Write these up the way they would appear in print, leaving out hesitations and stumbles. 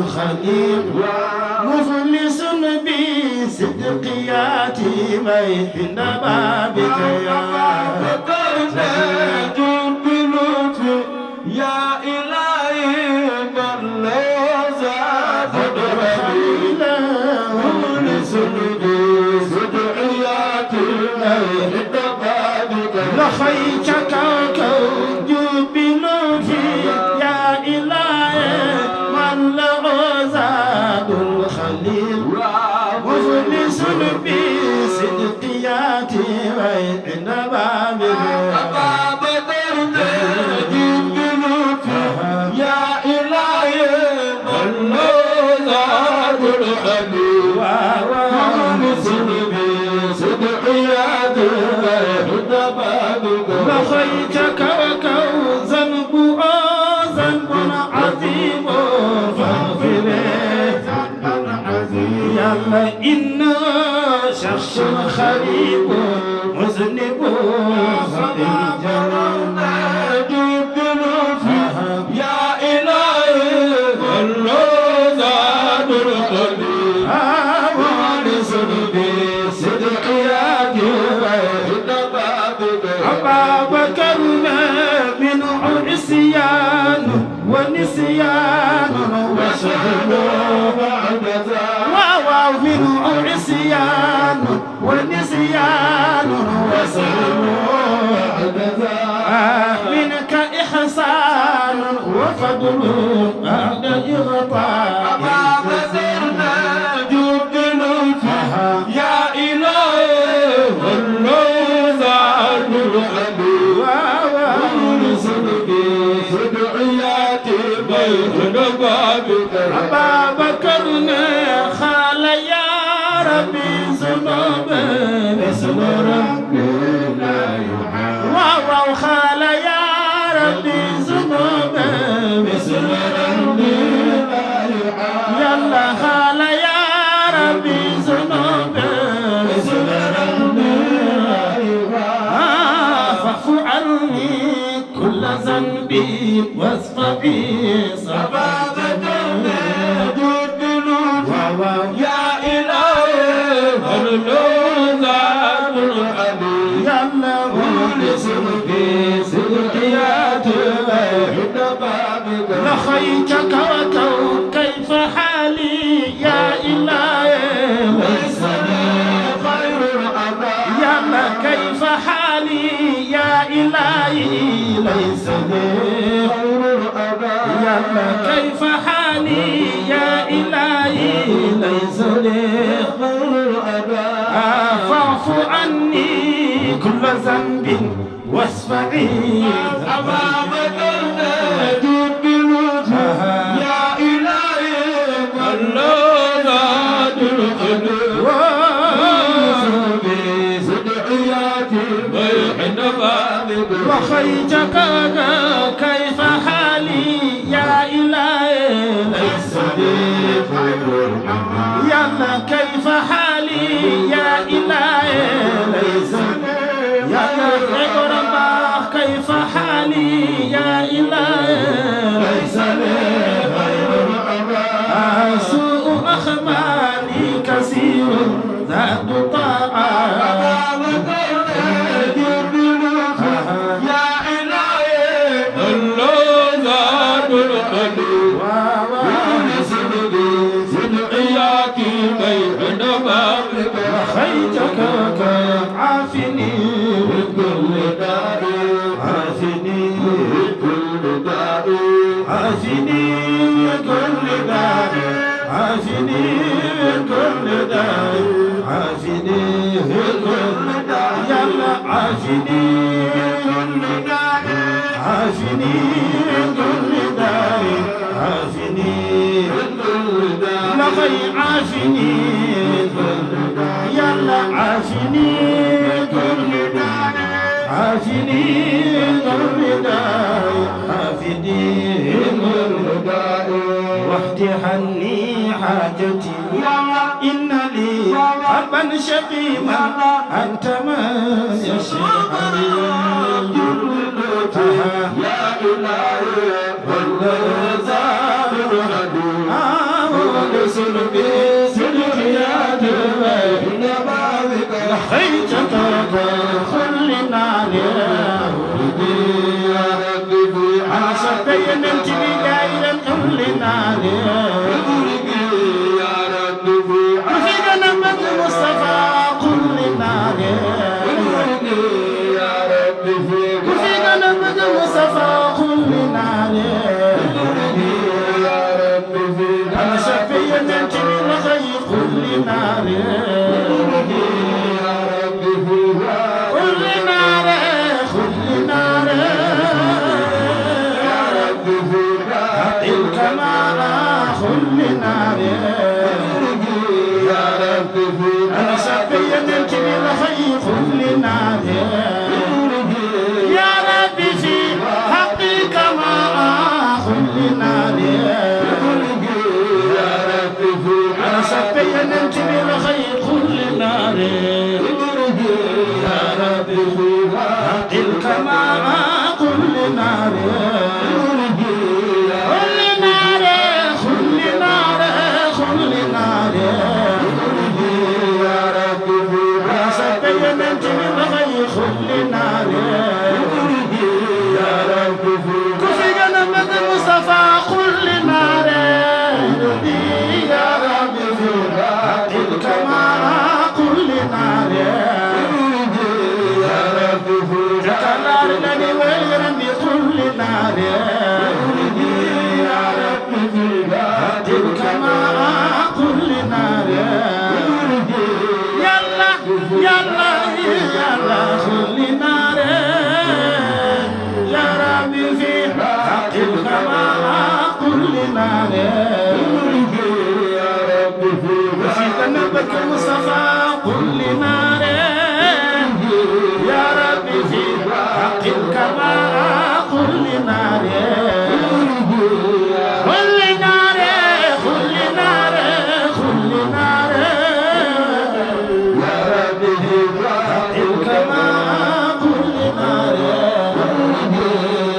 الخليل مفلس بصدقياتي بين بابك يا يا إلهي بل زاد الخليل مفلس بصدقياتي بين بابك لخيتك كوجب لطفي يا إلهي من له زاد الخليل مفلس بصدقياتي بين بابك يا إلهي من زاد الخليل ومسلم بصدقياتي بين بابك لخيتك وكوزا ذنب عظيم فاغفر يا الله إن شخص خريب مذنب يا إلهي من زاد الخليل ومسلم بصدقياتي بين بابك أبا بكر من عصيان ونسيان وسهل واو من عصيان ونسيان وسهل منك إحسان وفضل بعد إغطاء يا إلهي من زاد الخليل ومسلم بصدقياتي بين بابك أبا بكر خال يا ربي ذنوب مثل ربي لا يحال واو خال يا ربي ذنوب مثل ربي يلا خال يا ربي ذنوب مثل ربي فاعف عني كل ذنب واصفحي صفاك يا إلهي من زاد الخليل يلا ونسم بصدقياتي بين بابك لخيتك كيف حالي يا إلهي ليس لي خير الأمان يلا كيف حالي يا إلهي ليس لي خير الأمان يلا كيف حالي يا إلهي ليس لي خير الأمان فاعف عني كل ذنب واصفحي أمامك النجوم بلطف يا إلهي من زاد الخليل بصدقياتي بين بابك وخيتك كيف حالي يا إلهي ليس لي خير الأمان يلا كيف حالي يا إلهي ليس يلا غير ما كيف حالي يا إلهي ليس لي خير الأمان سوء أخمالي كثير ذات طاعة أمامك النجوم بلطف يا إلهي من زاد الخليل ونسم بصدقياتي بين بابك خيتك عافني من كل داء عافني من كل داء عافني كل داء عافني كل داء عافني كل داء يلا عافني كل داء عافني كل داء عافني كل داء لغي عافني يلا عافني كل داء عافني كل داء عافني كل داء واحد عني حاجتي إن لي أبا شقيما أنت من يشفعني يا إلهي والله زاد الهدي سبينا تبجايلا كل نار يا رب في وفينا نبت مصطفى كل نار يا رب في وفينا نبت مصطفى كل نار يا رب في أنا سبينا تبجايلا كل نار يا رب في كل نار كل نار يا رب في الكمال كل نار يا رب في أنا سبينا تبجايلا كل نار يا ربي في حقك ما كل نار يا رب في أنا سبينا تبجايلا كل نار يا رب في تلك ما كل نار كل نار كل نار كل نار يا رب في أنا سبينا تبجايلا كل نار يا رب في كفي جنبك المصطفى كل نار يا رب في تلك ما كل نار يا رب في تكرر لني ويرم بكل نار يا رب في تلك ما كل نار يلا يلا يلا كل نار يا ربي في تلك ما كل نار يا رب في وفي ذنبك مصطفى كل نار يا ربي في حق الكمال كل نار كل نار كل نار كل نار يا رب في الكمال كل نار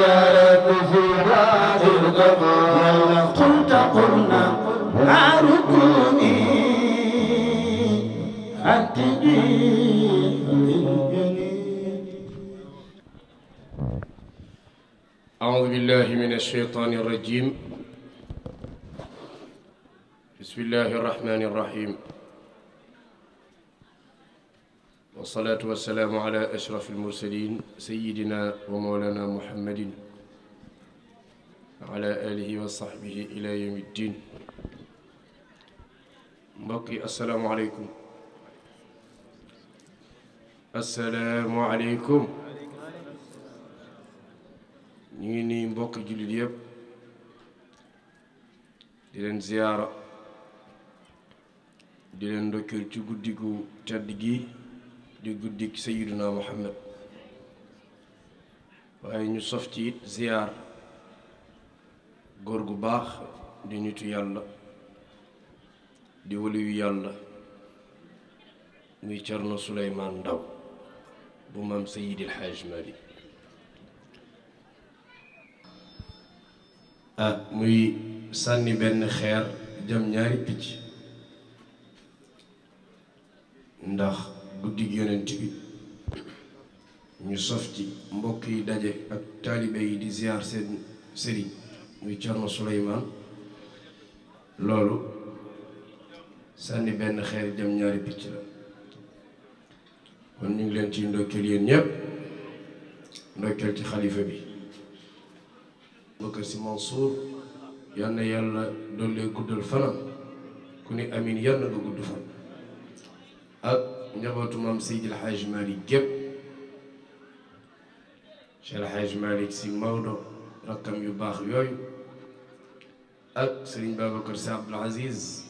يا رب في يلا قلت قلنا أركوني أعوذ بالله من الشيطان الرجيم بسم الله الرحمن الرحيم والصلاة والسلام على أشرف المرسلين سيدنا ومولانا محمد وعلى آله وصحبه إلى يوم الدين mbokki asalaamualeykum asalaamualeykum ñu ngi nii mbokki jullit yépp di leen ziyaara di leen ndokkeel ci guddigu tedd gi di guddik Sayyiduna Muhammad waaye ñu sof ci it ziyaar góor gu baax di nitu yàlla di waliyu yàlla muy Cerno Suleymaan Ndaw bu maam Seydil Hajj Malik muy sànni benn xeer jëm ñaari picc ndax guddig yonent bi ñu sof ci mbokk yi daje ak taalibe yi di ziyaar seen sëriñ muy Cerno Suleymaan loolu sànni benn xeer jëm ñaari picc la kon ñu ngi leen ci ndokkeel yéen ñépp ndokkeel ci xalifa bi Bakar Si Mansour yal na yàlla dollee guddal fanam ku ne amin yal na nga gudd fan ak njabootu maam Seydil Hajj Malik gépp Cheikh El Hajj Malik Si Maodo rakkam yu baax yooyu ak Sëriñ Babacar Si Abdul Aziz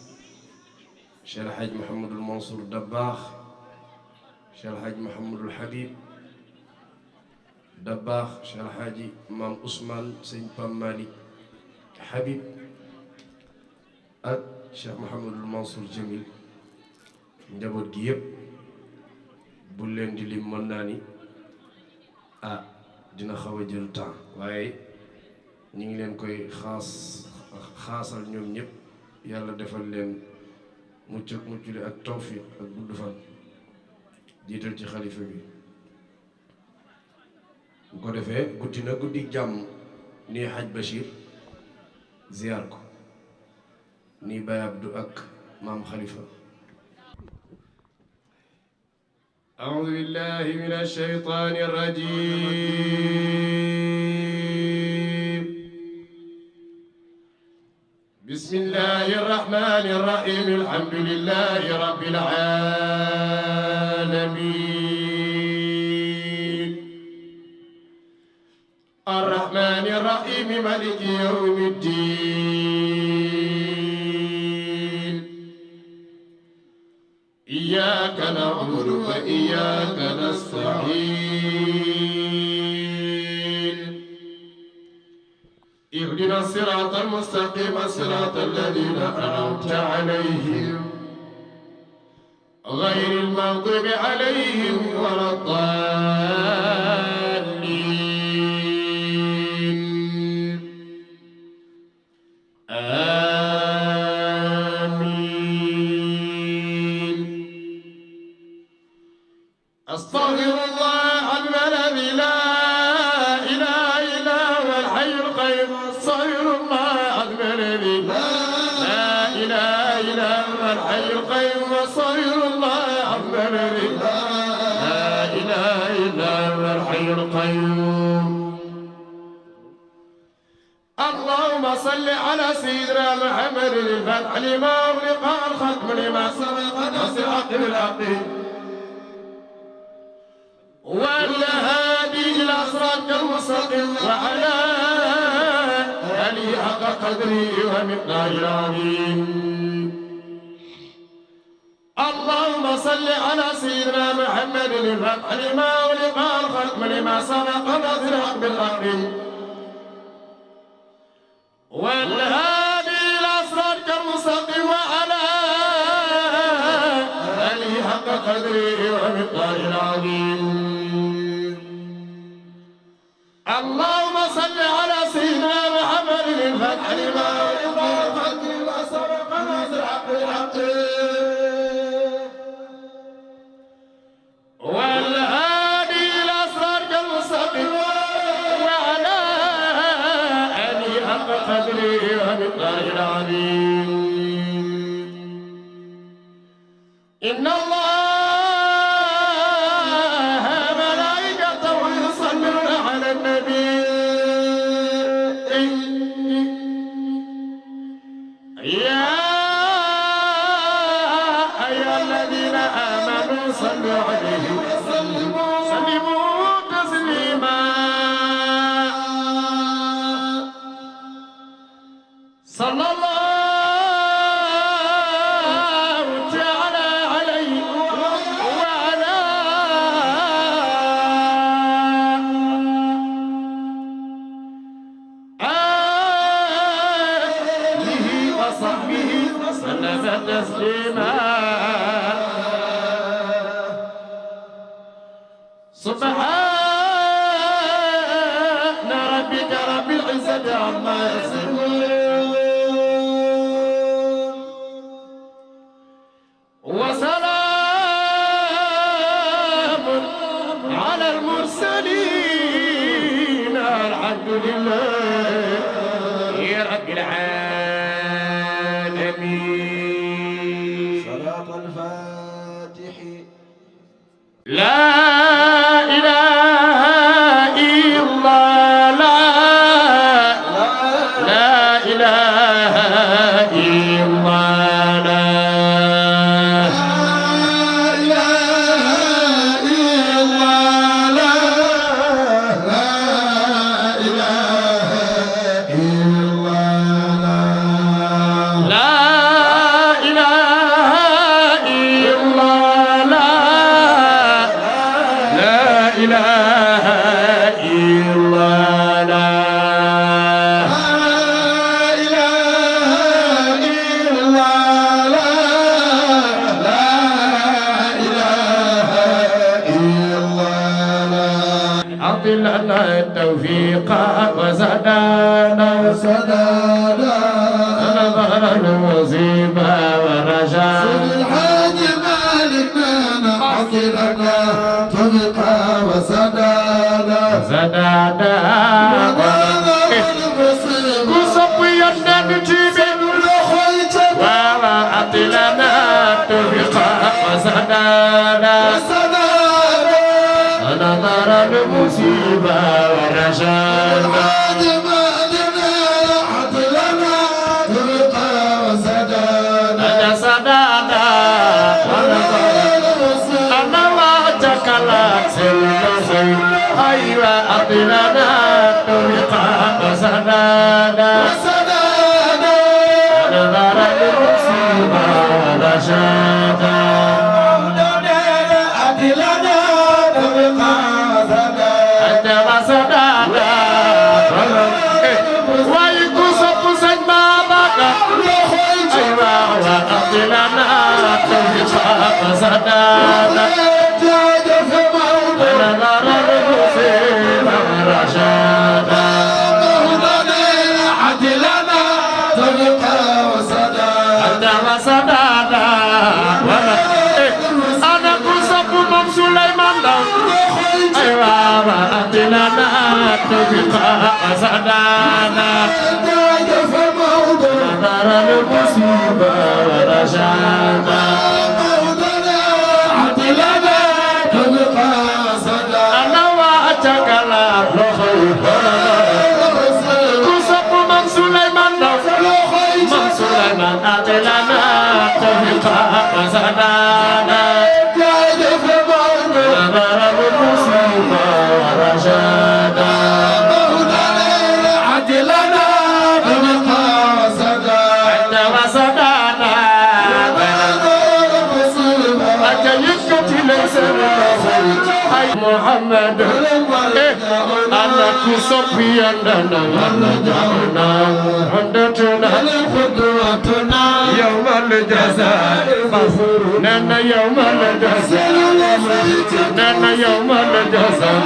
Cheikh El Hadj Mouhamadul Mansour Dabbaax Cheikh El Hadj Mouhamadul Habib Dabbaax Cheikh El Hadj Maam Ousmane Sëñ Pam Malick Habib ak Cheikh Mouhamadul Mansour Jamil njaboot gi yépp bu leen di lim mën naa ni dina xaw a jël temps waaye ñu ngi leen koy xaasal ñoom ñëpp yàlla defal leen mucc ak muccule ak tawfiq ak gudd fan jiital ci xalifa bi bu ko defee guddi na guddi jàmm nii Haj Bachir ziyaar ko nii Baye Abdou ak maam Khalifa. أعوذ بالله من الشيطان الرجيم. بسم الله الرحمن الرحيم. الحمد لله رب العالمين الرحمن الرحيم مالك يوم الدين. إياك نعبد وإياك نستعين. اهدنا الصراط المستقيم صراط الذين أنعمت عليهم غير المغضوب عليهم ولا الضالين. آمين. أستغفر الله الذي لا إله إلا هو الحي القيوم. أستغفر الله الذي لا إله إلا هو الحي القيوم. أستغفر الله الذي لا إله إلا هو الحي القيوم. اللهم صل على سيدنا محمد الفتح لما أغلق الختم لما سبق ناصر الحق بالحق والهادي إلى صراط المستقيم وعلى آله حق قدره ومقداره العظيم. اللهم صل على سيدنا محمد الفتح لما أغلق الختم لما سبق ناصر الحق بالحق والهادي إلى صراط المستقيم وعلى آله حق قدره ومقداره العظيم. اللهم صل على سيدنا محمد الفتح لما أغلق الختم لما سبق ناصر الحق بالحق والهادي إلى صراط المستقيم وعلى آله حق قدره ومقداره العظيم. إن الله ملائكته يصلون على النبي يا أيها الذين آمنوا صلوا عليه وسلموا تسليما. صلى الله تعالى عليه وعلى آله وصحبه وسلم تسليما. سبحان ربك رب العزة عما يصفون وسلام على المرسلين الحمد لله رب العالمين. صلاة الفاتح. لا إله إلا الله لا إله إلا الله لا إله إلا الله. لا إله إلا الله. لا إله إلا الله لا إله إلا الله. أعطي لنا التوفيق وزدنا نظر المصيبة والرجاء. الحاج مالكنا أعطي لنا توفيق وسدادا زدنا ورشادا أنا سدادا أنا وعدك لا تنسى أيوة أطلنا طريقا وسدادا أنا دار المصيبة ورشادا محمد أنا كسبي عندنا ونجعلنا عندنا خطوتنا يوم الجزاء ننا يوم الجزاء ننا يوم الجزاء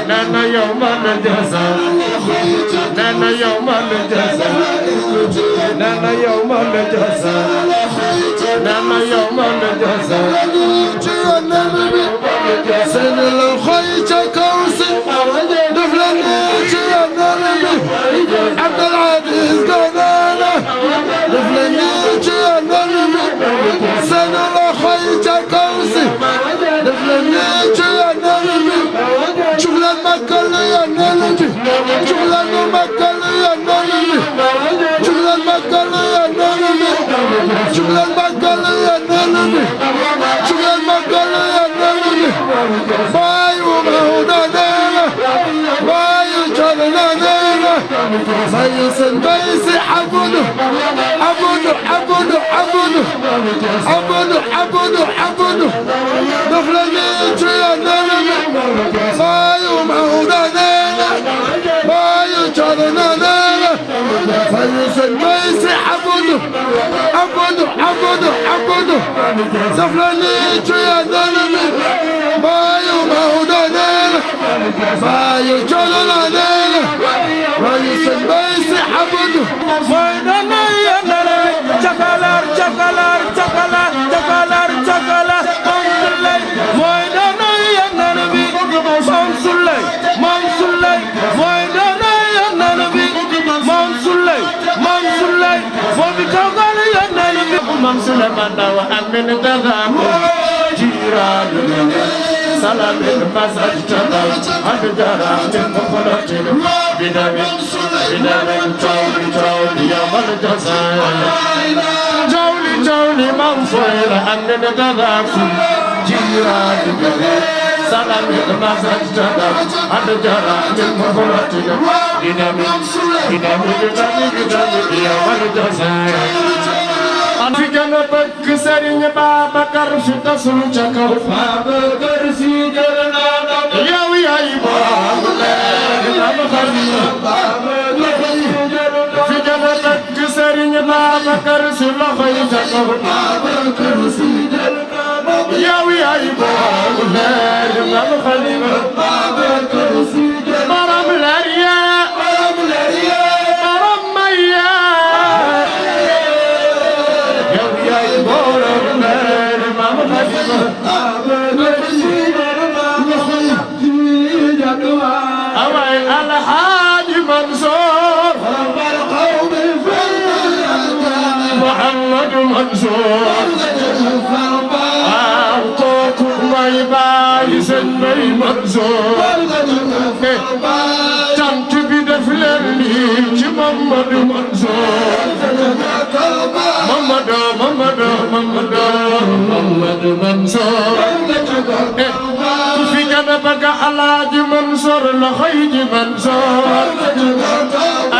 ننا يوم الجزاء ننا يوم الجزاء ننا يوم الجزاء ننا يوم الجزاء سن الخيط كوسي دفلنيتي يا نبي عبد العزيز قنانا دفلنيتي يا نبي سن الخيط كوسي دفلنيتي يا نبي شغل المكة يا نبي شغل المكة يا نبي شغل المكة يا نبي شغل المكة يا نبي شغل المكة يا نبي بايو مهودانا بايو جلنا بايو سنبيسي عبدو عبدو عبدو عبدو عبدو عبدو عبدو دفلنيتي يا نبي بايو مهودانا بايو جلنا بايو سنبيسي عبدو عبدو عبدو عبدو دفلنيتي يا نبي بايو مهودانا بايو جلنا بايو سنبيسي عبدو Moydana yanare çakalar çakalar çakalar çakalar çakalar Mansullay Moydana yanare bi Mansullay Mansullay Moydana yanare bi Mansullay Mansullay Fobi çakal yanare bi Mansullay manda wa amin tazam jiran salam masaj tada adjara min mukhalatin bidamin Jawli ya mal jazaa Jawli Mansour amin tazam jiran salam masaj tada adjara min mukhalatin bidamin ya mal jazaa fi gën a bëgg Serigne Babacar fi tasul ca kaw Babacar Si jël naa yow yaay borom leer am xarit fi gën a bëgg Serigne Babacar Si loxo yi ca kaw Babacar Si jël naa yow yaay borom leer am xarit Babacar Si jël borom leer yaa borom may yaa أوي الحاج منصور محمد منصور أعطوكم ما يبايس المي منصور محمد منصور محمد منصور في جنبك الحاج منصور الخيج منصور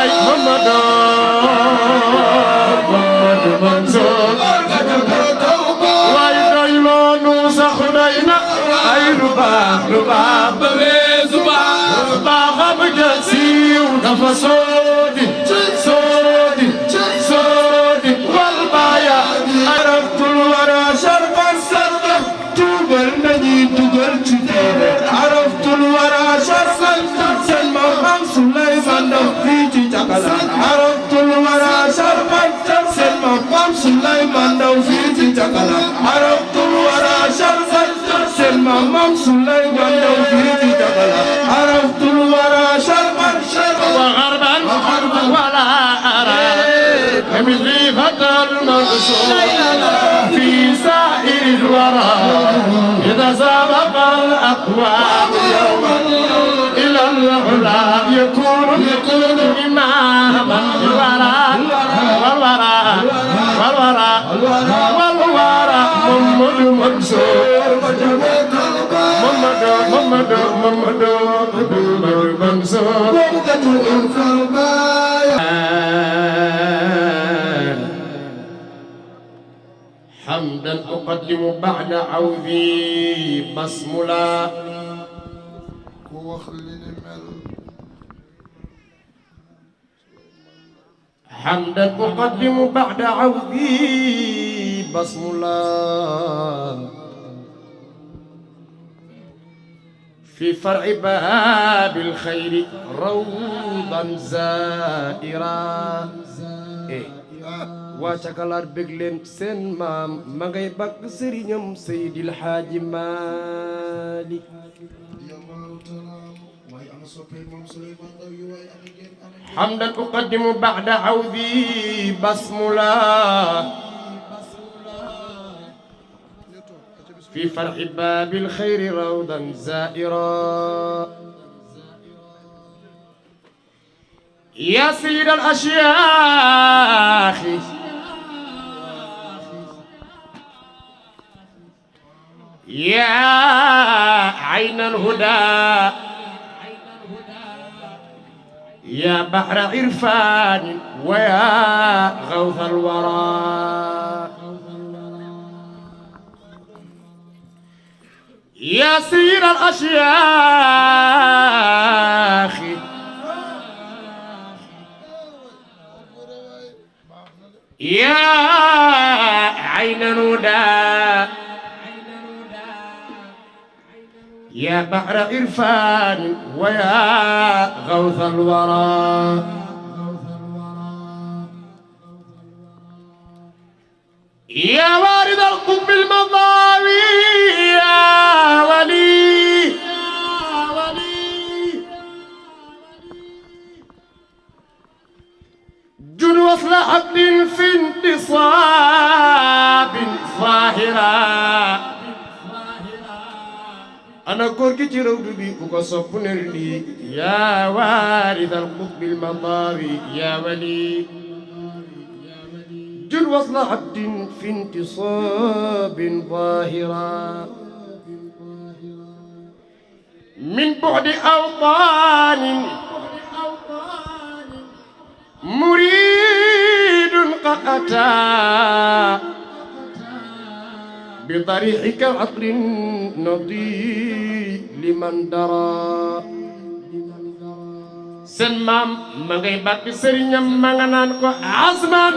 أي محمد منصور ويدايلون سخدينا أي رباب بويزبا باغم جسيو نفسودي سودي والبايا عرفت الورى شرقا تقل نجي تقل تدير عرفت الورى شرقا سلمى خمس سليمان دوفيتي جكلا عرفت الورى شرقا سلمى خمس سليمان دوفيتي جكلا عرفت الورى شرقا سلمى خمس سليمان دوفيتي جكلا عرفت الورى شرقا وغربا ولا أرى مثلي فتى المنصور في سائر الورى إذا سبق الأقوام يوما إلى العلا يكون إماما والورى محمد منصور محمد منصور حمدا أقدم بعد عوذي بسملا حمدا أقدم بعد عوذي بسملا في فرع باب الخير روضا زائرا وشكلار بغلين سن مام ماغي باك سيرينم سيد الحاج مالك حمدا أقدم بعد عوذي بسملا في فرح باب الخير روضا زائرا يا سيد الأشياخ يا عين الهدى يا بحر عرفان ويا غوث الورى يا سيد الأشياخ يا عين الهدى يا بحر عرفان ويا غوث الورى يا وارد القطب المضاوي يا ولي جن وصل عبد في انتصاب ظاهرا أنا كوركي جرود بي وكسب نرلي يا وارث القطب المضاوي يا ولي جل وصل عبد في انتصاب ظاهرا من بعد أوطان مريد قد أتى بضريحك عطر نضيء لمن درى سن مام ما ngay bak serignam ma nga nan ko azman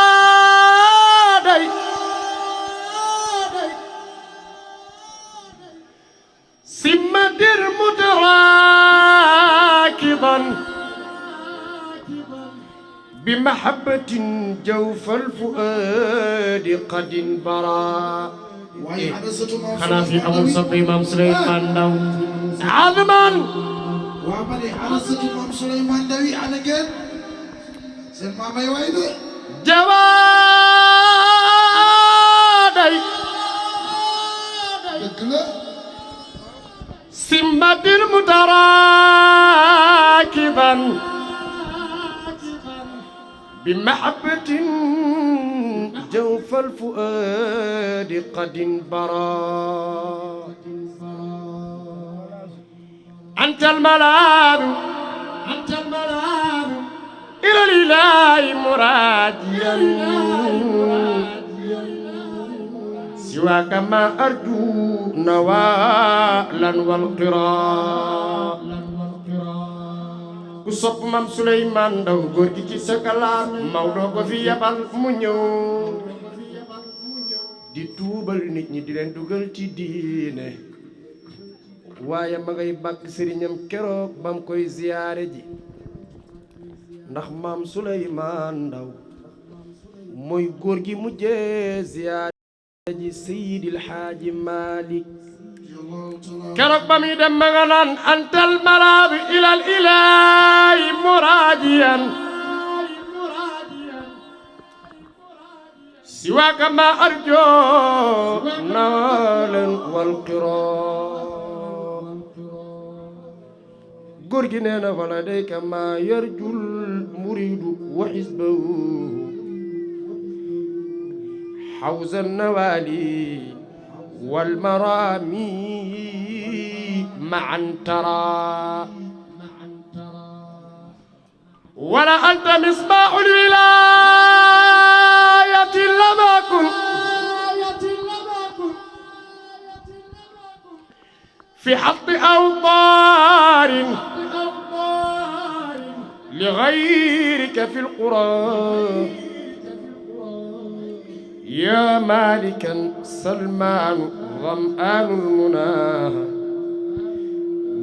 jawaday simmadir mudrakidan بمحبة جوف الفؤاد قد انبرى خنا في أمر صبي إمام سليمان داو عظما وعملي حرصة إمام سليمان داوي على جد سلمان ما يويدو جوادي دكلا سمة متراكبا بمحبة جوف الفؤاد قد انبرى أنت الملاذ إلى الإله مراديا سواك ما أرجو نوالا والقراء ku sopp Maam Souleymane Ndaw góor gi ci sa kalaar Maodo ko fi yabal mu ñëw di tuubal nit ñi di leen dugal ci diine waaye ma ngay bàkk sëriñam keroog bam koy ziyaare ji ndax Maam Souleymane Ndaw mooy góor gi mujjee ziyaare ji Seydil Haaji Malik keroog ba muy dem ma nga naan antal malaabi ilal ilaahi muraajiyan siwaaka ma arjo naalan wal qiraa góor gi nee na wala dayka ma yarjul muridu wa xisbahu xawza nawaali والمرامي معا ترى ولا أنت مصباح الولاية لما كن في حط أوطار لغيرك في القرآن يا مالكا سلمان ظمآن المنى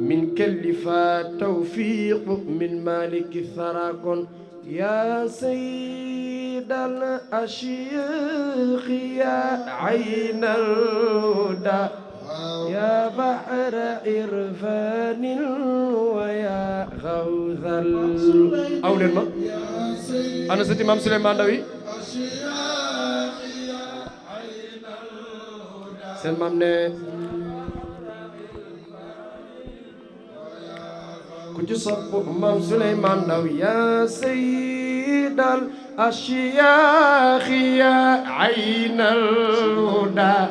من كلفا توفيق من مالك الثراكن يا سيد الأشيخ يا عين الهدى يا بحر عرفان ويا غوث أولي الماء أنا ستي مام سليمان دوي seen maam ne ku ci sopp Maam Souleymane Ndaw yaa sayyidal ashyaakh yaa aynal hudaa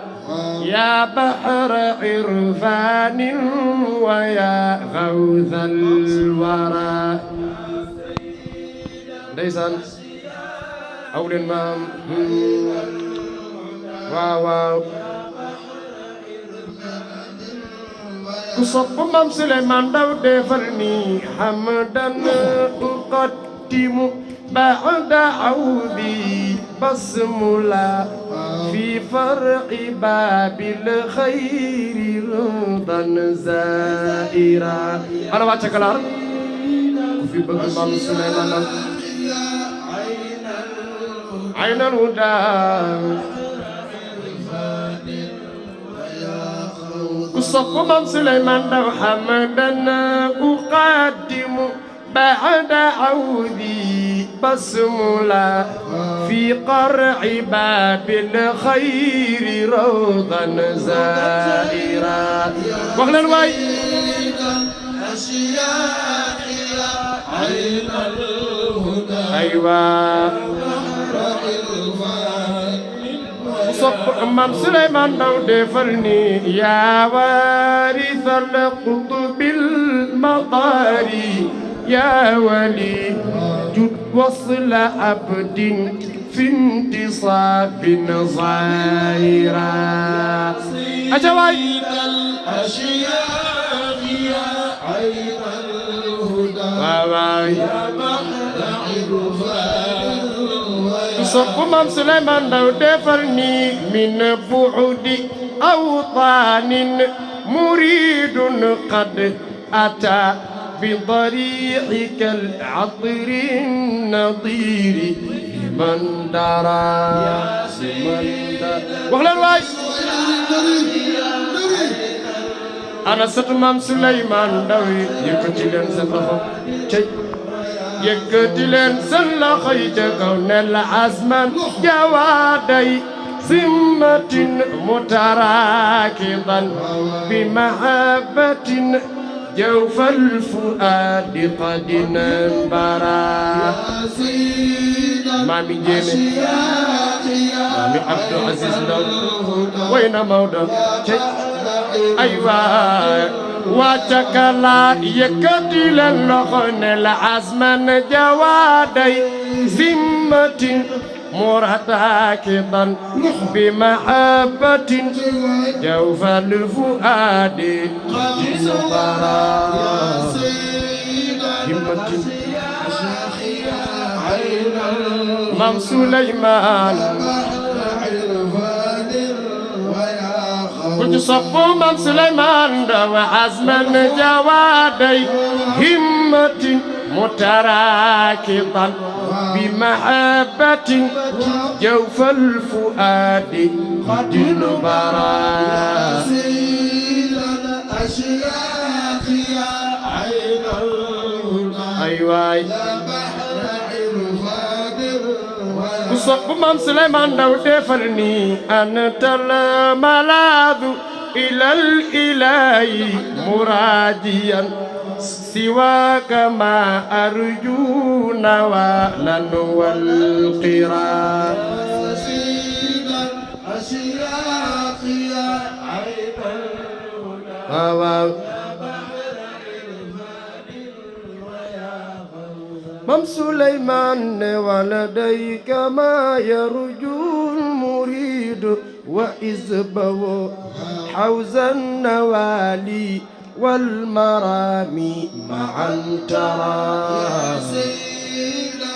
yaa bahra irfaanin wa yaa gawthal waraa ndeysaan aw leen maam waaw waaw ku sopp Maam Souleymane Ndaw defal ni hamdan uqaddimu ba'da awdi basmula fi far'i babil khayri rudan zaira ana wàcce kalaar ku fi bëgg Maam Souleymane Ndaw aynal huda صف Maam Souleymane Ndaw حمدا أقدم بعد عودي بسملا في قرع باب الخير روضا زائرا واغلى الواي عين الهدى أيوة صب Maam Souleymane Ndaw defal ni yaa وارث القطب المطاري يا ولي جد وصل عبد في انتصاب ظاهرا أجويت الأشياء يا عين الهدى يا بحر عرفان صب Maam Souleymane Ndaw defal ni من بعد أوطان مريد قد أتى بضريحك العطر النظير من درى وهلا الواج أنا ست Maam Souleymane Ndaw yëkkati leen sa loxo yëkkati leen sa loxo yi ca kaw ne la asman jawaaday سمة متراكضا بمحبة جوف الفؤاد قد انبرا مامي جيمي مامي عبد العزيز لو وين مودا أيوة واتكلا يكتي للخن العزم جوادي ذمة مرتكبا بمحبة جوف الفؤاد قد نبرا همة مام سليمان كنت صفو مام سليمان وعزما جوادي همة متراكضا بمحبة جوف الفؤاد قد نبرا أشياخ يا عين الهدى أيوة صب مام سليمان داو دفرني أنت الملاذ إلى الإله مراجيا سواك ما أرجو نوالا والقراء أشياخ يا عين الهدى مام سليمان ولديك ما يرجو المريد وإزبه حوز النوالي والمرامي معا ترى يا سيدا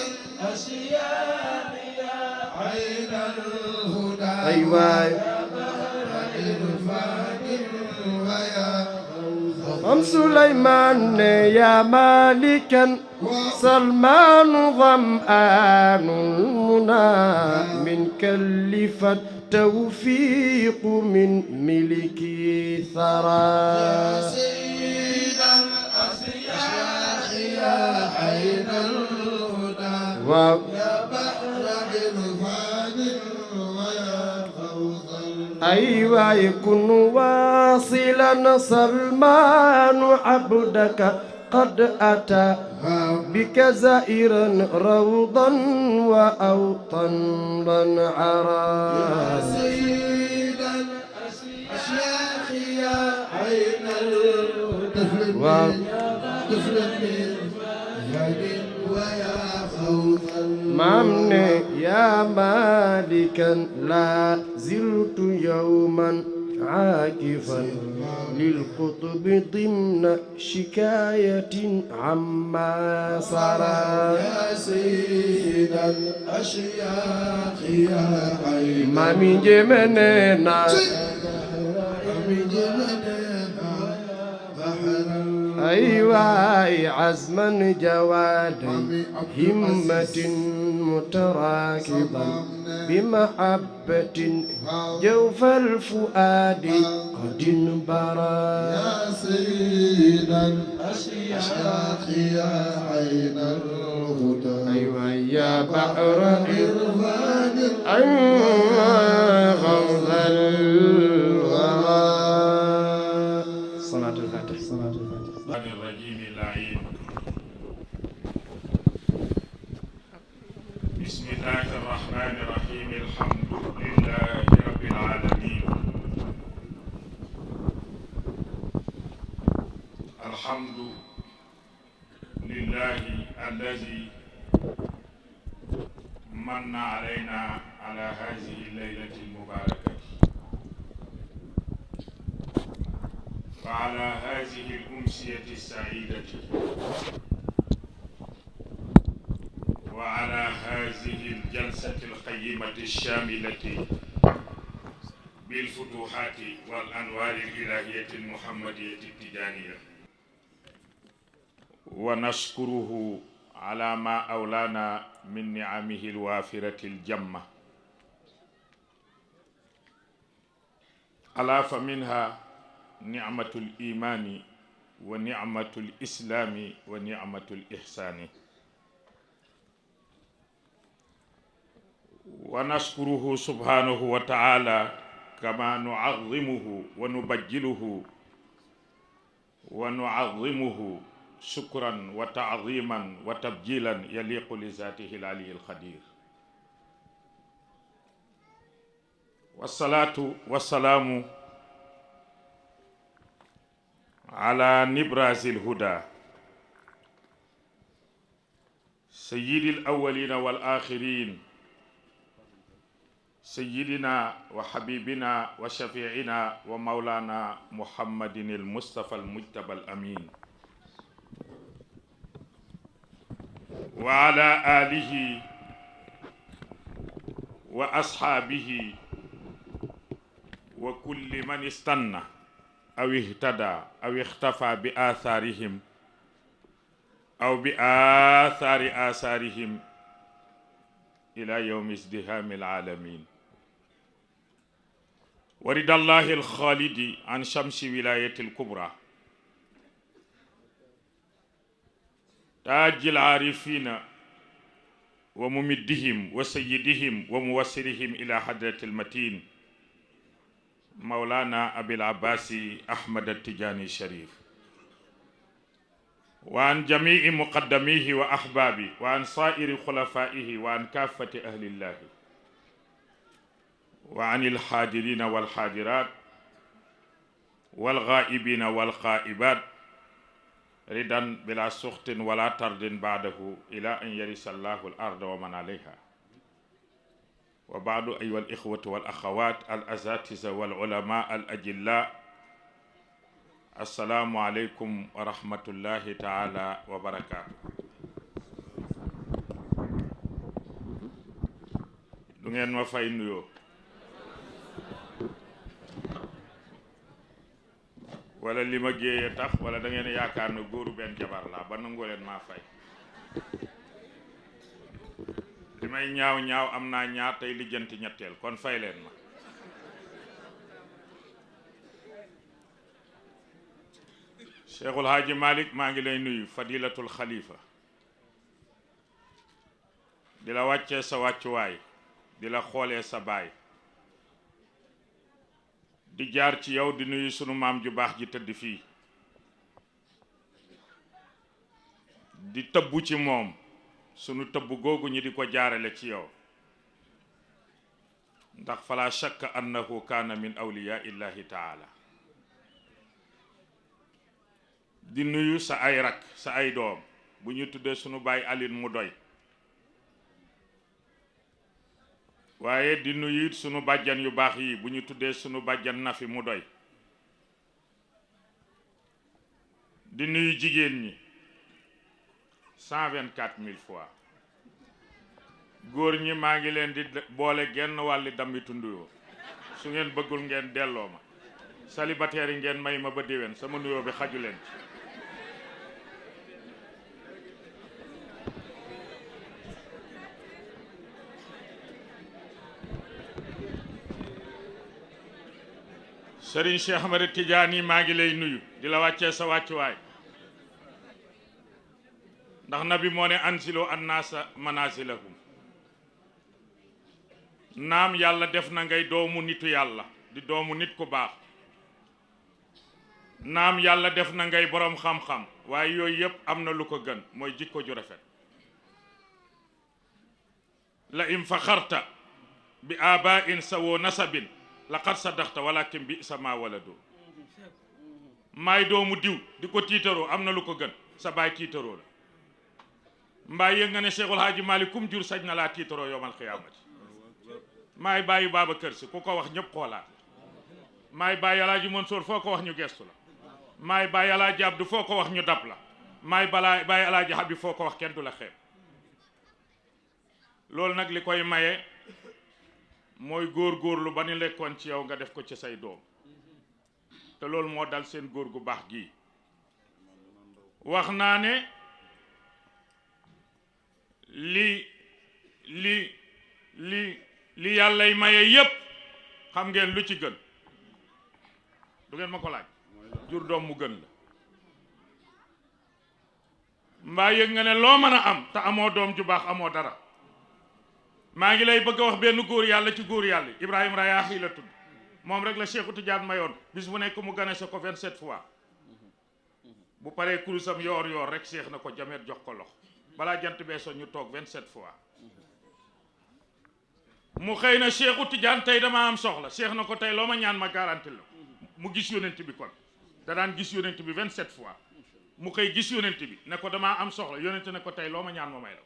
أشياء يا عين الهدى أيوة أم سليمان يا مالكا سلمان ظمآن المنى من كلف التوفيق من ملكي ثرى يا سيد الأشياخ يا عين الهدى يا بحر عرفان ويا فوز أيوة يكون واصلا سلمان عبدك قد أتى بك زائرا روضا وأوطنا عرى يا سيد الأشياخ يا عين الطفل ويا خوفا مامني يا مالكا لا زلت يوما عاكفا للقطب ضمن شكاية عما صرى يا سيد الأشياخ يا عين مامي جمننا أيوة عزما جوادي همة متراكبا بمحبة جوف الفؤاد قد انبرا يا سيد الأشياخ يا عين الهدى أيوة يا بحر إرفان غوث الورى صلاة الفاتحة الرجيم اللعين بسم الله الرحمن الرحيم الحمد لله رب العالمين الحمد لله الذي من علينا على هذه الليلة المباركة وعلى هذه الأمسية السعيدة وعلى هذه الجلسة القيمة الشاملة بالفتوحات والأنوار الإلهية المحمدية التجانية ونشكره على ما أولانا من نعمه الوافرة الجمة ألا فمنها نعمة الإيمان ونعمة الإسلام ونعمة الإحسان ونشكره سبحانه وتعالى كما نعظمه ونبجله ونعظمه شكرا وتعظيما وتبجيلا يليق لذاته العلي القدير. والصلاة والسلام على نبراز الهدى سيد الأولين والآخرين سيدنا وحبيبنا وشفيعنا ومولانا محمد المصطفى المجتبى الأمين وعلى آله وأصحابه وكل من استنى أو اهتدى أو اختفى بآثارهم أو بآثار آثارهم إلى يوم ازدهام العالمين. ورد الله الخالد عن شمس ولاية الكبرى تاج العارفين وممدهم وسيدهم وموسرهم إلى حضرة المتين مولانا أبي العباس أحمد التجاني الشريف، وعن جميع مقدميه وأحبابه، وعن صائر خلفائه، وعن كافة أهل الله، وعن الحاضرين والحاضرات والغائبين والغائبات ردا بلا سخط ولا طرد بعده إلى أن يرث الله الأرض ومن عليها. وبعد أيها الإخوة والأخوات الأساتذة والعلماء الأجلاء، السلام عليكم ورحمة الله تعالى وبركاته. du ngeen ma fay nuyoo wala li ma géeyee tax wala da ngeen yaakaar ne góoru benn jabar laa ba nangoo leen maa fay. li may ñaaw ñaaw am naa ñaar tey lijjanti ñetteel, kon fay leen ma. Cheikhul Haaji Malick maa ngi lay nuyu fadilatul xalifa, di la wàccee sa wàccuwaay, di la xoolee sa baay, di jaar ci yow di nuyu sunu maam ju baax ji tëdd fii, di tëbbu ci moom sunu tëbb googu ñi di ko jaarale ci yow, ndax fala shakka annahu kaana min awliyaa illahi taala. di nuyu sa ay rak sa ay doom, bu ñu tuddee sunu baay Aline mu doy, waaye di nuyu sunu bàjjan yu baax yi, bu ñu tuddee sunu bàjjan Nafi mu doy. di nuyu jigéen ñi 124 000 fois. góor ñi maa ngi leen di boole genn wàlli dammi tunduyoo, su ngeen bëggul ngeen delloo ma. célibataire yi ngeen may ma ba déwén, sama nuyoo bi xaju leen ci. Serigne Cheikh Ahmed Tidiane maa ngi lay nuyu di la wàccee sa wàccuwaay, ndax nabi moo ne ansilu annaasa manasilahum. naam yàlla def na ngay doomu nitu yàlla, di doomu nit ku baax. naam yàlla def na ngay boroom xam-xam, waaye yooyu yëpp am na lu ko gën, mooy jikko ju rafet. la im faxarta bi abain sawo nasabin laqad sadaxta walakin bi sama waladu. maay doomu diw di ko tiitaroo, am na lu ko gën, sa baay tiitaroo la. mbaa yëg nga ne Cheikhul Haaji Malick kum jur sañ na laa tiitaroo yowmal xiyaamati. maay bàyyi Babacar Si, ku ko wax ñëpp xoolaat. maay bàyyi Alaaji Mansour, foo ko wax ñu gestu la. maay bàyyi Alaaji Abdu, foo ko wax ñu dab la. maay bàyyi Alaaji Habib, foo ko wax kenn du la xeeb. loolu nag li koy maye mooy góor-góorlu ba ni lekkoon ci yow nga def ko ci say doom, te loolu moo dal seen góor gu baax gii. wax naa ne li yàllay maye yépp xam ngeen lu ci gën? du ngeen ma ko laaj? jur doom mu gën la. mbaa yëg nga ne loo mën a am te amoo doom ju baax amoo dara. maa ngi lay bëgg a wax benn góor yàlla ci góor yàlla Ibrahima Rayaahi la tudd moom rek la Cheikh Tidiane mayoon bis bu nekk mu gane sa ko 27 fois bu paree kurusam yoor rek Cheikh na ko jameet jox ko lox balaa jant bee so ñu toog 27 fois mu xëy na Cheikh Tidiane tey dama am soxla Cheikh na ko tey loo ma ñaan ma garanti la mu gis yonent bi kon da daan gis yonent bi 27 fois mu xëy gis yonent bi ne ko damaa am soxla yonent ne ko tey loo ma ñaan ma may la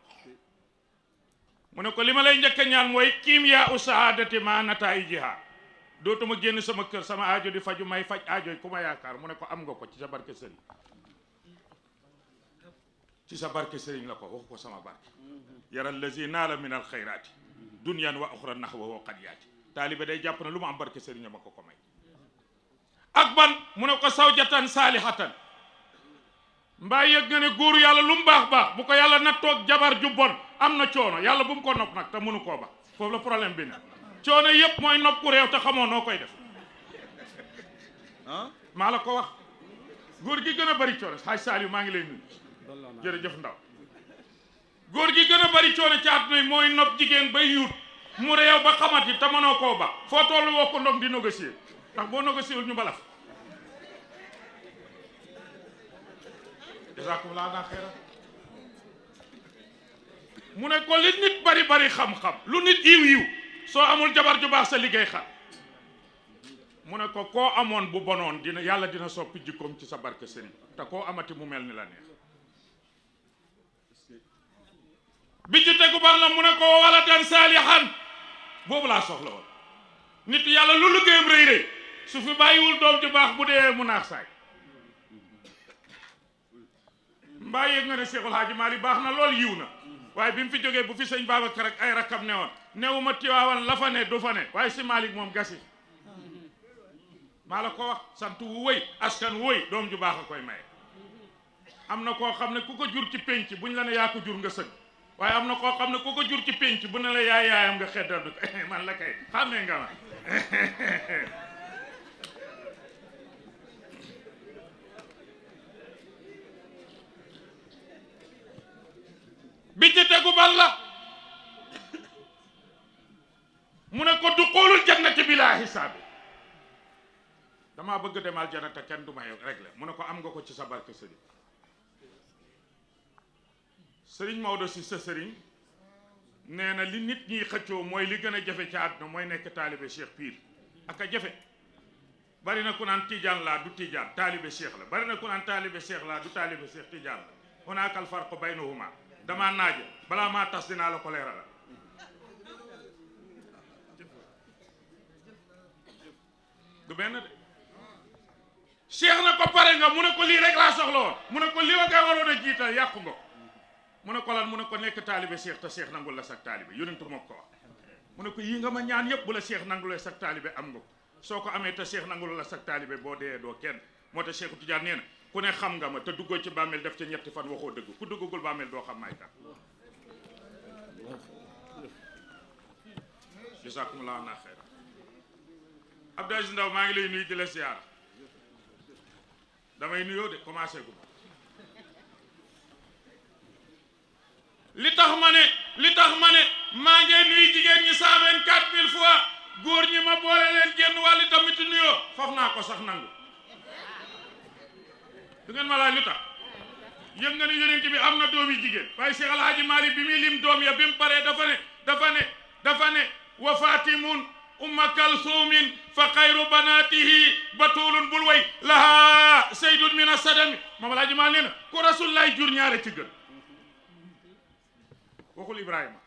mu ne ko li ma lay njëkk a ñaan mooy kiim yaa u saadati ma nataay jiha dootuma génn sama kër sama aajo di faju may faj aajo ku ma yaakaar mu ne ko am nga ko ci sa barke sëriñ ci sa barke sëriñ la ko wax ko sama barke yaral lazi naala min al xayraati dunyan wa uxra naxwa qad yaati taalibe day jàpp ne lu mu am barke sëriñ ma ko may ak ban mu ne ko sawjatan saalihatan mbaa yëg nga ne góoru yàlla lu mu baax bu ko yàlla nattoog jabar ju bon am na coono yàlla bu mu ko nopp nag te mënu koo ba foofu la problème bi ne coono yëpp mooy nopp ku réew te xamoo noo koy def maa la ko wax góor gi gën a bari coono xaaj Saliou maa ngi lay nuyu jërëjëf ndaw góor gi gën a bari coono ci àdduna yi mooy nopp jigéen bay yuut mu réew ba xamati te mënoo koo ba foo tollu woo ko ndong di négocier ndax boo négocier wul ñu balaf jazakumullahu xayran mu ne ko li nit bari xam-xam lu nit yiw soo amul jabar ju baax sa liggéey xar mu ne ko koo amoon bu bonoon dina yàlla dina soppi jikkoom ci sa barke sëriñ te koo amati mu mel ni la neex bi ci tegu ban la mu ne ko wala dan saalihan boobu laa soxla woon nit yàlla lu liggéeyam rëy su fi bàyyiwul doom ju baax bu dee mu naax saay mbaa yëg nga ne Seexul Haaji Maalik baax na lool yiw na waaye bi mu fi jógee bu fi sëñ Babacar ak ay rakkam ne woon newuma Tiwaawan la fa ne du fa ne waaye si Maalik moom gasi maa la ko wax sant wu wëy askan wu wëy doom ju baax a koy maye am na koo xam ne ku ko jur ci pénc buñ la ne yaa ko jur nga sëg waaye am na koo xam ne ku ko jur ci pénc bu ne la yaayam nga xeddal du ko man la kay xàmmee nga ma bi ci tegu bal la mu ne ko duxulul jannati bilaa xisaabi damaa bëgg demal jannata kenn du may réglé mu ne ko am nga ko ci sa barke sëriñ sëriñ Maodo si sa sëriñ nee na li nit ñiy xëccoo mooy li gën a jafe ci àdduna mooy nekk taalibe Cheikh Pire ak a jafe bari na ku naan Tijaan laa du Tijaan taalibe Cheikh la bari na ku naan taalibe Cheikh laa du taalibe Cheikh Tijaan la hunaaka al farqu baynahuma damaa naaje balaa maa tas dinaa la ko leeralal du benn de Cheikh na ko pare nga mu ne ko lii rek laa soxla woon mu ne ko li wa ngay waroon a jiital yàqu nga mu ne ko lan mu ne ko nekk taalibe Cheikh te Cheikh nangul la sag taalibe yonentu moo ko wax mu ne ko yii nga ma ñaan yëpp bu la Cheikh nangulee sag taalibe am nga ko soo ko amee te Cheikh nangul la sag taalibe boo dee doo kenn moo tax Cheikh Tidiane nee na ku ne xam nga ma te duggoo ci bàmmeel def ca ñetti fan waxoo dëgg ku duggagul bàmmeel doo xam maay kan jazakumullahu xayran Abdou Aziz Ndaw maa ngi lay nuyu di la siyaar damay nuyoo de commencé gu li tax ma ne maa ngi nuyu jigéen ñi 124 000 fois góor ñi ma boole leen génn wàllu tamit nuyoo foofu naa ko sax nangu du ngeen ma laaj lu tax yëg nga ne yonent bi am na doom yi jigéen waaye Cheikh Alhaji Malick bi muy lim doom ya bi mu paree dafa ne wa fatimun umma kalsumin fa xayru banatihi batulun bul way laha saydun min asadami moom Alhaji Malick nee na ku rasulullaay jur ñaare ci gën waxul Ibrahima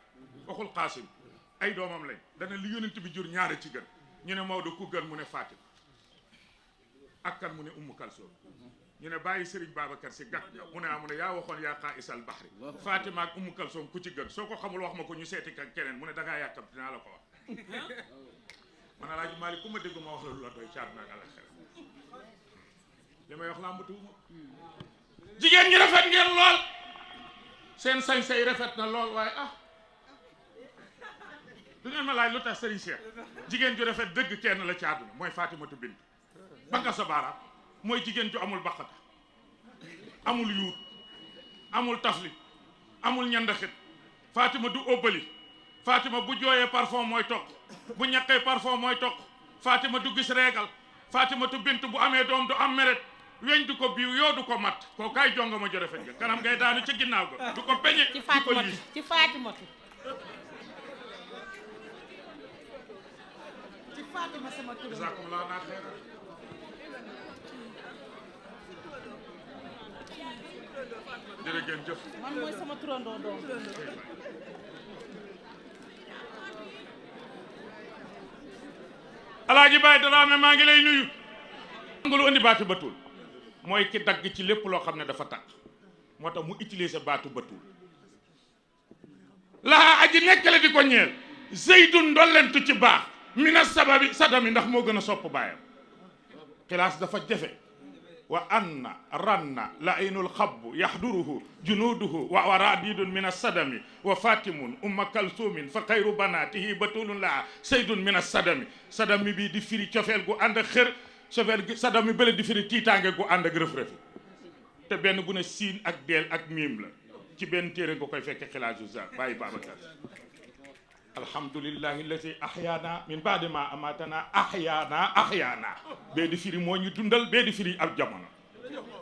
waxul Qasim ay doomam lañ dana li yonent bi jur ñaare ci gën ñu ne Maodo ku gën mu ne Fatima ak kan mu ne ummu kalsum ñu ne bàyyi Serigne Babacar si gàtt nga mu ne yaa waxoon yaa xaa isal baxri Fatima ak Umu Kalsoom ku ci gën soo ko xamul wax ma ko ñu seeti ak keneen mu ne dangaa yàkkam dinaa la ko wax man Alaaji Maalik ku ma dégg ma wax la lu la doy caat naag ala xel li may wax làmbatuwuma jigéen ñi rafet ngeen lool seen sañ-say rafet na lool waaye du ngeen ma laaj lu tax Serigne Cheikh jigéen ju rafet dëgg kenn la ci àdduna mooy Fatimatu bint ba nga sa baaraam mooy jigéen ju amul baqata amul yuut amul tafli amul ñandaxit Fatima du óbbali Fatima bu jooyee parfum mooy toq bu ñaqee parfum mooy toq Fatima du gis reegal Fatima tu bint bu amee doom du am meret weñ du ko biiw yoo du ko mat koo kaay jonga ma jore nga kanam ngay daanu ci ginnaaw ga du ko peñe ci du ko liis Fatimatu ci Fatimatu ci Fatima sama tur jazakumullahu xayran jërëjëf man mooy sama turandoo doom Alaaji Baay Daraame maa ngi lay nuyu nga lu andi baatu batul mooy ki dagg ci lépp loo xam ne dafa taq moo tax mu utiliser baatu batul laa aji nekkale di ko ñeel zeydun ndollentu ci baax mina sababi sadami ndax moo gën a sopp baayam xilaas dafa jafe wa anna ranna la aynul xabbu yaxduruhu junuuduhu wa waradidun min assadami wa fatimun umma kalsumin fa xayru banatihi batulun laa saydun min assadami sadami bi di firi cofeel gu ànd ak xër cofeel gi sadami bële di firi tiitaange gu ànd ak rëf-rëfi te benn bu ne siin ak deel ak miim la ci benn téere nga koy fekke xilaasu sa bàyyi Babacar alhamdulillahi allati ahyaana min baadi ma amatana ahyaana bee di firi moo ñu dundal bee di firi ab jamono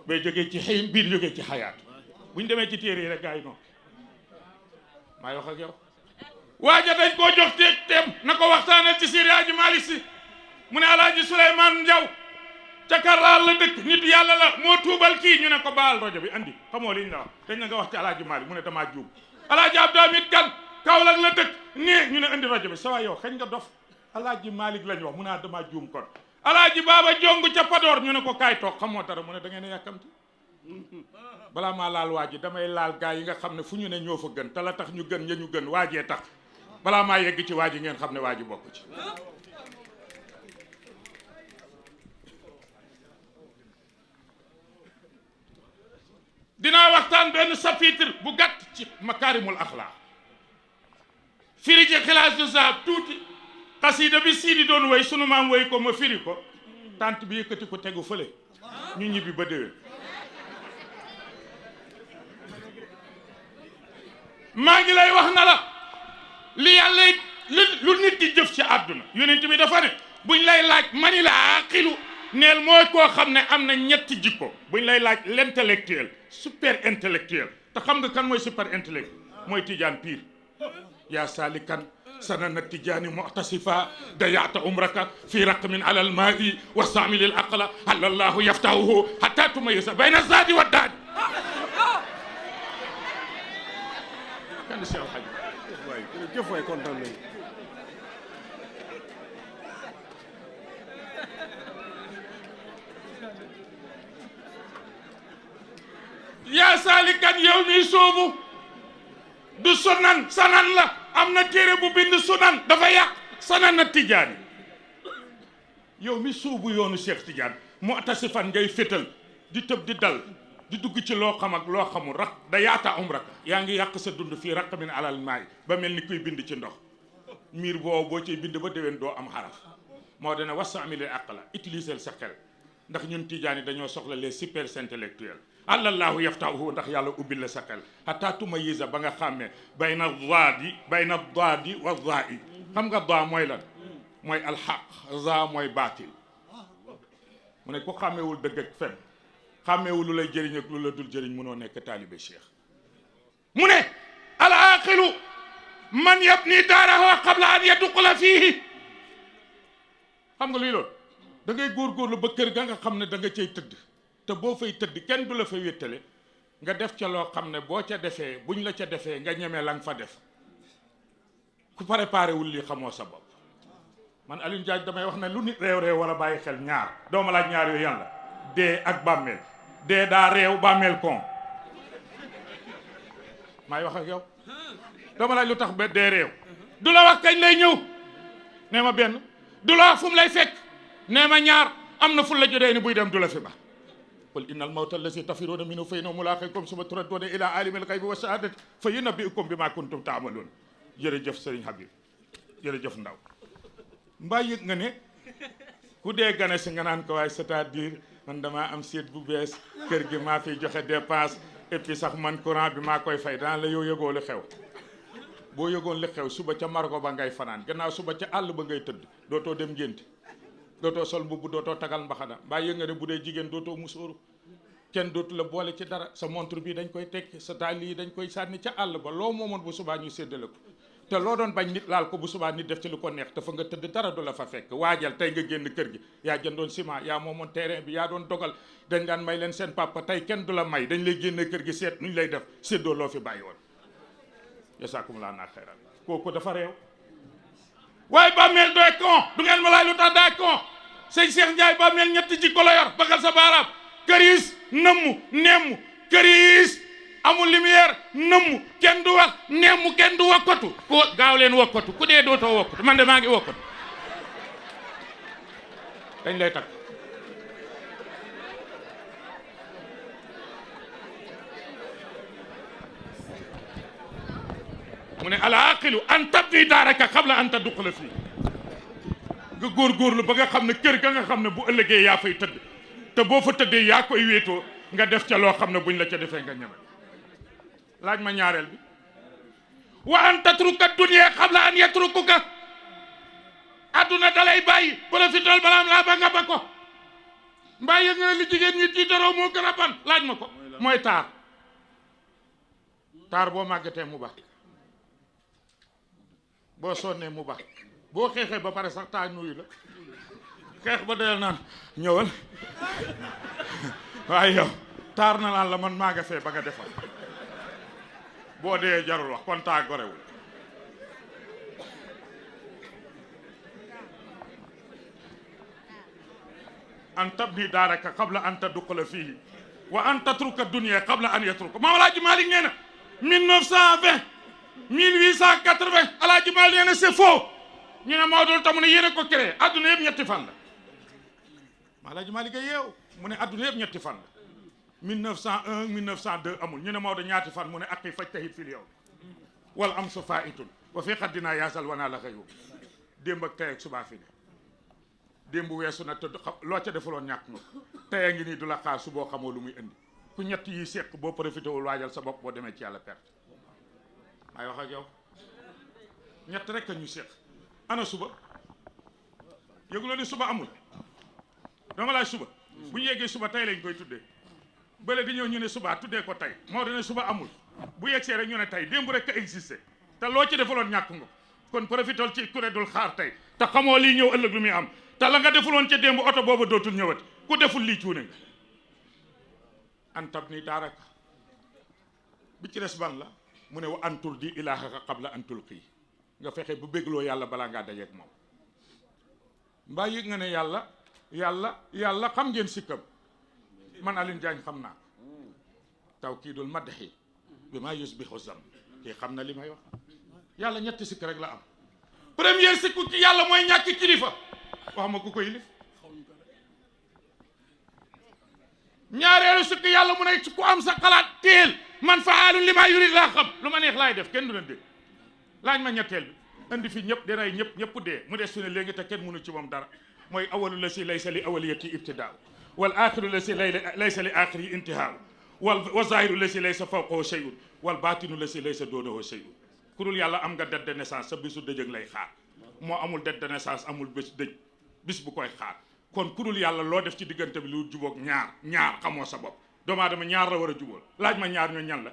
bee jógee ci xëy bii di jógee ci xayaat bu ñu demee ci téere yi rek gars yi noonu maay wax ak yow waaja dañ koo jox teem na ko waxtaanal ci Seydi Hadji Malick Sy mu ne Alaaji Souleymane Ndiaw ca Karlaal la dëkk nit yàlla la moo tuubal kii ñu ne ko baal rajo bi andi xamoo liñ la wax dañ na nga wax ci Alaaji Malick mu ne damaa juum Alaaji Abdou Hamid Kan Kaolack la dëkk nee ñu ne andi rajo bi sa waay yow xëy nga dof Alaaji Malick lañ wax mu ne damaa juum kon Alaaji Baaba Jong ca Padoor ñu ne ko kaay toog xamoo dara mu ne da ngeen a yàkkamti balaa maa laal waa ji damay laal gaa yi nga xam ne fu ñu ne ñoo fa gën te la tax ñu gën ña ñu gën waajee tax balaa maa yegg ci waa ji ngeen xam ne waa ji bokk ci dinaa waxtaan benn chapitre bu gàtt ci makaarimul axlaaq firi ci xilaas du zahab tuuti xasida bi siidi doon woy sunu maam woy ko ma firi ko tant bi yëkkati ko tegu fële ñu ñibbi ba déwén maa ngi lay wax na la li yàlla lu nit di jëf ci àdduna yonent bi dafa ne buñ lay laaj mani la aqilu neel mooy koo xam ne am na ñetti jikko buñ lay laaj l'intellectuel super intellectuel te xam nga kan mooy super intellectuel mooy tijaan piir yaa salikan sanana tijaani mu'tasifa dayaata umraka fi raqmin ala almaai wastamil al aqla allahu yaftahuhu hatta tumayisa bayna zadi wa daadi kan Cheikh Alhaji waay jëf waay kontaan nañu yaa saalikan yow mi soobu du sunan sanan la am na téere bu bind sunan dafa yàq sanan na tijaani yow mi soobu yoonu Cheikh Tidiane mu'tasifan ngay fétal di tëb di dal di dugg ci loo xam ak loo xamul rak da yaata umraka yaa ngi yàq sa dund fii raq min alal maay ba mel ni kuy bind ci ndox miir boobu boo ciy bind ba déwén doo am xaraf moo dana wastamilil aqla utiliser sa xel ndax ñun tijaan yi dañoo soxla les super intellectuels allahu yaftahu ndax yàlla ubbil la sa xel hatta tumayyiza ba nga xàmmee bayna daadi wa zaa'i xam nga daa mooy lan mooy alxaq za mooy baatil mu ne ku xàmmeewul dëgg ak fen xàmmeewul lu lay jëriñ ak lu la dul jëriñ mënoo nekk taalibe cheikh mu ne al aqilu man yabni daarahu qabla an yadxula fiihi xam nga luy loolu da ngay góorgóorlu ba kër ga nga xam ne da nga cay tëdd te boo fay tëdd kenn du la fa wéttale nga def ca loo xam ne boo ca defee buñ la ca defee nga ñemee la nga fa def ku préparé wul lii xamoo sa bopp man Alioune Diagne damay wax ne lu nit réew war a bàyyi xel ñaar dooma laaj ñaar yooyu yàlla dee ak bàmmeel dee daa réew bàmmeel kon maay wax ak yow dooma laaj lu tax ba dee réew du la wax kañ lay ñëw nee ma benn du la wax fu mu lay fekk nee ma ñaar am na fu la jodee ni buy dem du la fi ba qul inna al mawta allazi tafirruuna minhu fa innahu mulaaqiikum summa turadduuna ila alimi al ghaybi wa shahadati fa yunabbi'ukum bima kuntum ta'maluun jërëjëf Serigne Habib jërëjëf Ndaw mbaa yëg nga ne ku dee gane si nga naan ko waaye c'est-à-dire man damaa am seet bu bees kër gi maa fiy joxe dépense et puis sax man courant bi maa koy fay daan la yow yëgoo lu xew boo yëgoon li xew suba ca margo ba ngay fanaan gannaaw suba ca àll ba ngay tëdd dootoo dem ngénte dootoo sol mbubb dootoo tagal mbaxana mbaa yëg nga ne bu dee jigéen dootoo musóoru kenn dootu la boole ci dara sa montre bi dañ koy tekki sa dàll yi dañ koy sànni ca àll ba loo moomoon bu subaa ñu séddale ko te loo doon bañ nit laal ko bu subaa nit def ci lu ko neex te fa nga tëdd dara du la fa fekk waajal tey nga génn kër gi yaa jëndoon ciment yaa moomoon terrain bi yaa doon dogal dañ daan may leen seen papa tey kenn du la may dañ lay génne kër gi seet nuñ lay def séddoo loo fi bàyyi woon jasaakumulaa naa xayran kooku dafa réew waaye bàmmeel doy kon du ngeen ma laaj lu tax daa kon sëñ Cheikh Ndiaye bàmmeel ñetti jikko la yor bagal sa baaraam këriis nëmmu nemmu këriis amul lumière nëmmu kenn du wax nemmu kenn du wokkatu ko gaaw leen wokkatu ku dee dootoo wokkatu man de maa ngi wokkatu dañ lay takk mu ne al aqilu an tabni daaraka qabla an tadxula fii nga góorgóorlu ba nga xam ne kër ga nga xam ne bu ëllëgee yaa fay tëdd te boo fa tëddee yaa koy wéetoo nga def ca loo xam ne buñ la ca defee nga ñeme laaj ma ñaareel bi wa an tatruka dunya qabla an yatrukuka adduna dalay bàyyi profitol balaam laa ba nga ba ko mbaa yëg nga li jigéen ñi tiitaroo moo gën a ban laaj ma ko mooy taar taar boo màggatee mu baax boo sonnee mu baax boo xeexee ba pare sax taa nuyu la xeex ba doyal naan ñëwal waaye yow taar na naan la man maa nga fee ba nga defal boo dee jarul wax kon taa gorewul an tabni daaraka qabla an tadxula fiihi wa an tatruka dunya qabla an yatruka Maam Alaaji Maalik nee na 1920 1880 Alaaji Maalik nee na c'est faux ñu ne Maodo tamu ne yéen a ko créé adduna yëpp ñetti fan la Maam Alaaji Maalik a yeew mu ne adduna yëpp ñetti fan la 1901 1902 amul ñu ne Maodo ñaati fan mu ne aqi fajtahid fil yow wal am su faitun wa fi xaddinaa yaasal wanaa la xëyu démb ak tey ak subaa fi ne démb weesu na te loo ca defaloon ñàkk nga tey a ngi nii du la xaar su boo xamoo lu muy indi ku ñett yi seq boo profité wul waajal sa bopp boo demee ci yàlla perte may wax ak yow ñett rek a ñu seq ana suba yëguloo ni suba amul dama laaj suba bu ñu yeggee suba tey lañ koy tuddee bële di ñëw ñu ne suba tuddee ko tey moo dane suba amul bu yegsee rek ñu ne tey démb rek a existé te loo ci defaloon ñàkk nga kon profitol ci kuré dul xaar tey te xamoo lii ñëw ëllëg lu muy am te la nga defuloon ca démb oto boobu dootul ñëwati ku deful lii cuune nga an tabni daaraka bi ci des ban la mu ne wa an turdi ilaahaka qabla an tulqi nga fexe bu bégloo yàlla balaa ngaa dajeek moom mbaa yëg nga ne yàlla xam ngeen sikkam man Alioune Diagne xam naa tawkiidul madhi bi maa yusbihu zam kii xam na li may wax yàlla ñetti sikk rek la am première sikku ci yàlla mooy ñàkk kilifa wax ma ku koy lif ñaareelu sikk yàlla mu ne ku am sa xalaat teel man faalun li maa yurid laa xam lu ma neex laay def kenn du leen dégg laaj ma ñetteel bi indi fi ñëpp dinay ñëpp dee mu des fi ne léegi te kenn mënu ci moom dara mooy awalu la si laysa li awaliyati ibtidaa wal axiru la si laysa li axiri intihaa wa zahiru la si laysa fawqahu shay'un wal baatinu la si laysa doonahu shay'un ku dul yàlla am nga date de naissance sa bisu dëjëg lay xaar moo amul date de naissance amul bés dëj bis bu koy xaar kon ku dul yàlla loo def ci diggante bi lu jubóog ñaar xamoo sa bopp doomu aadama ñaar la war a jubóol laaj ma ñaar ñoo ñan la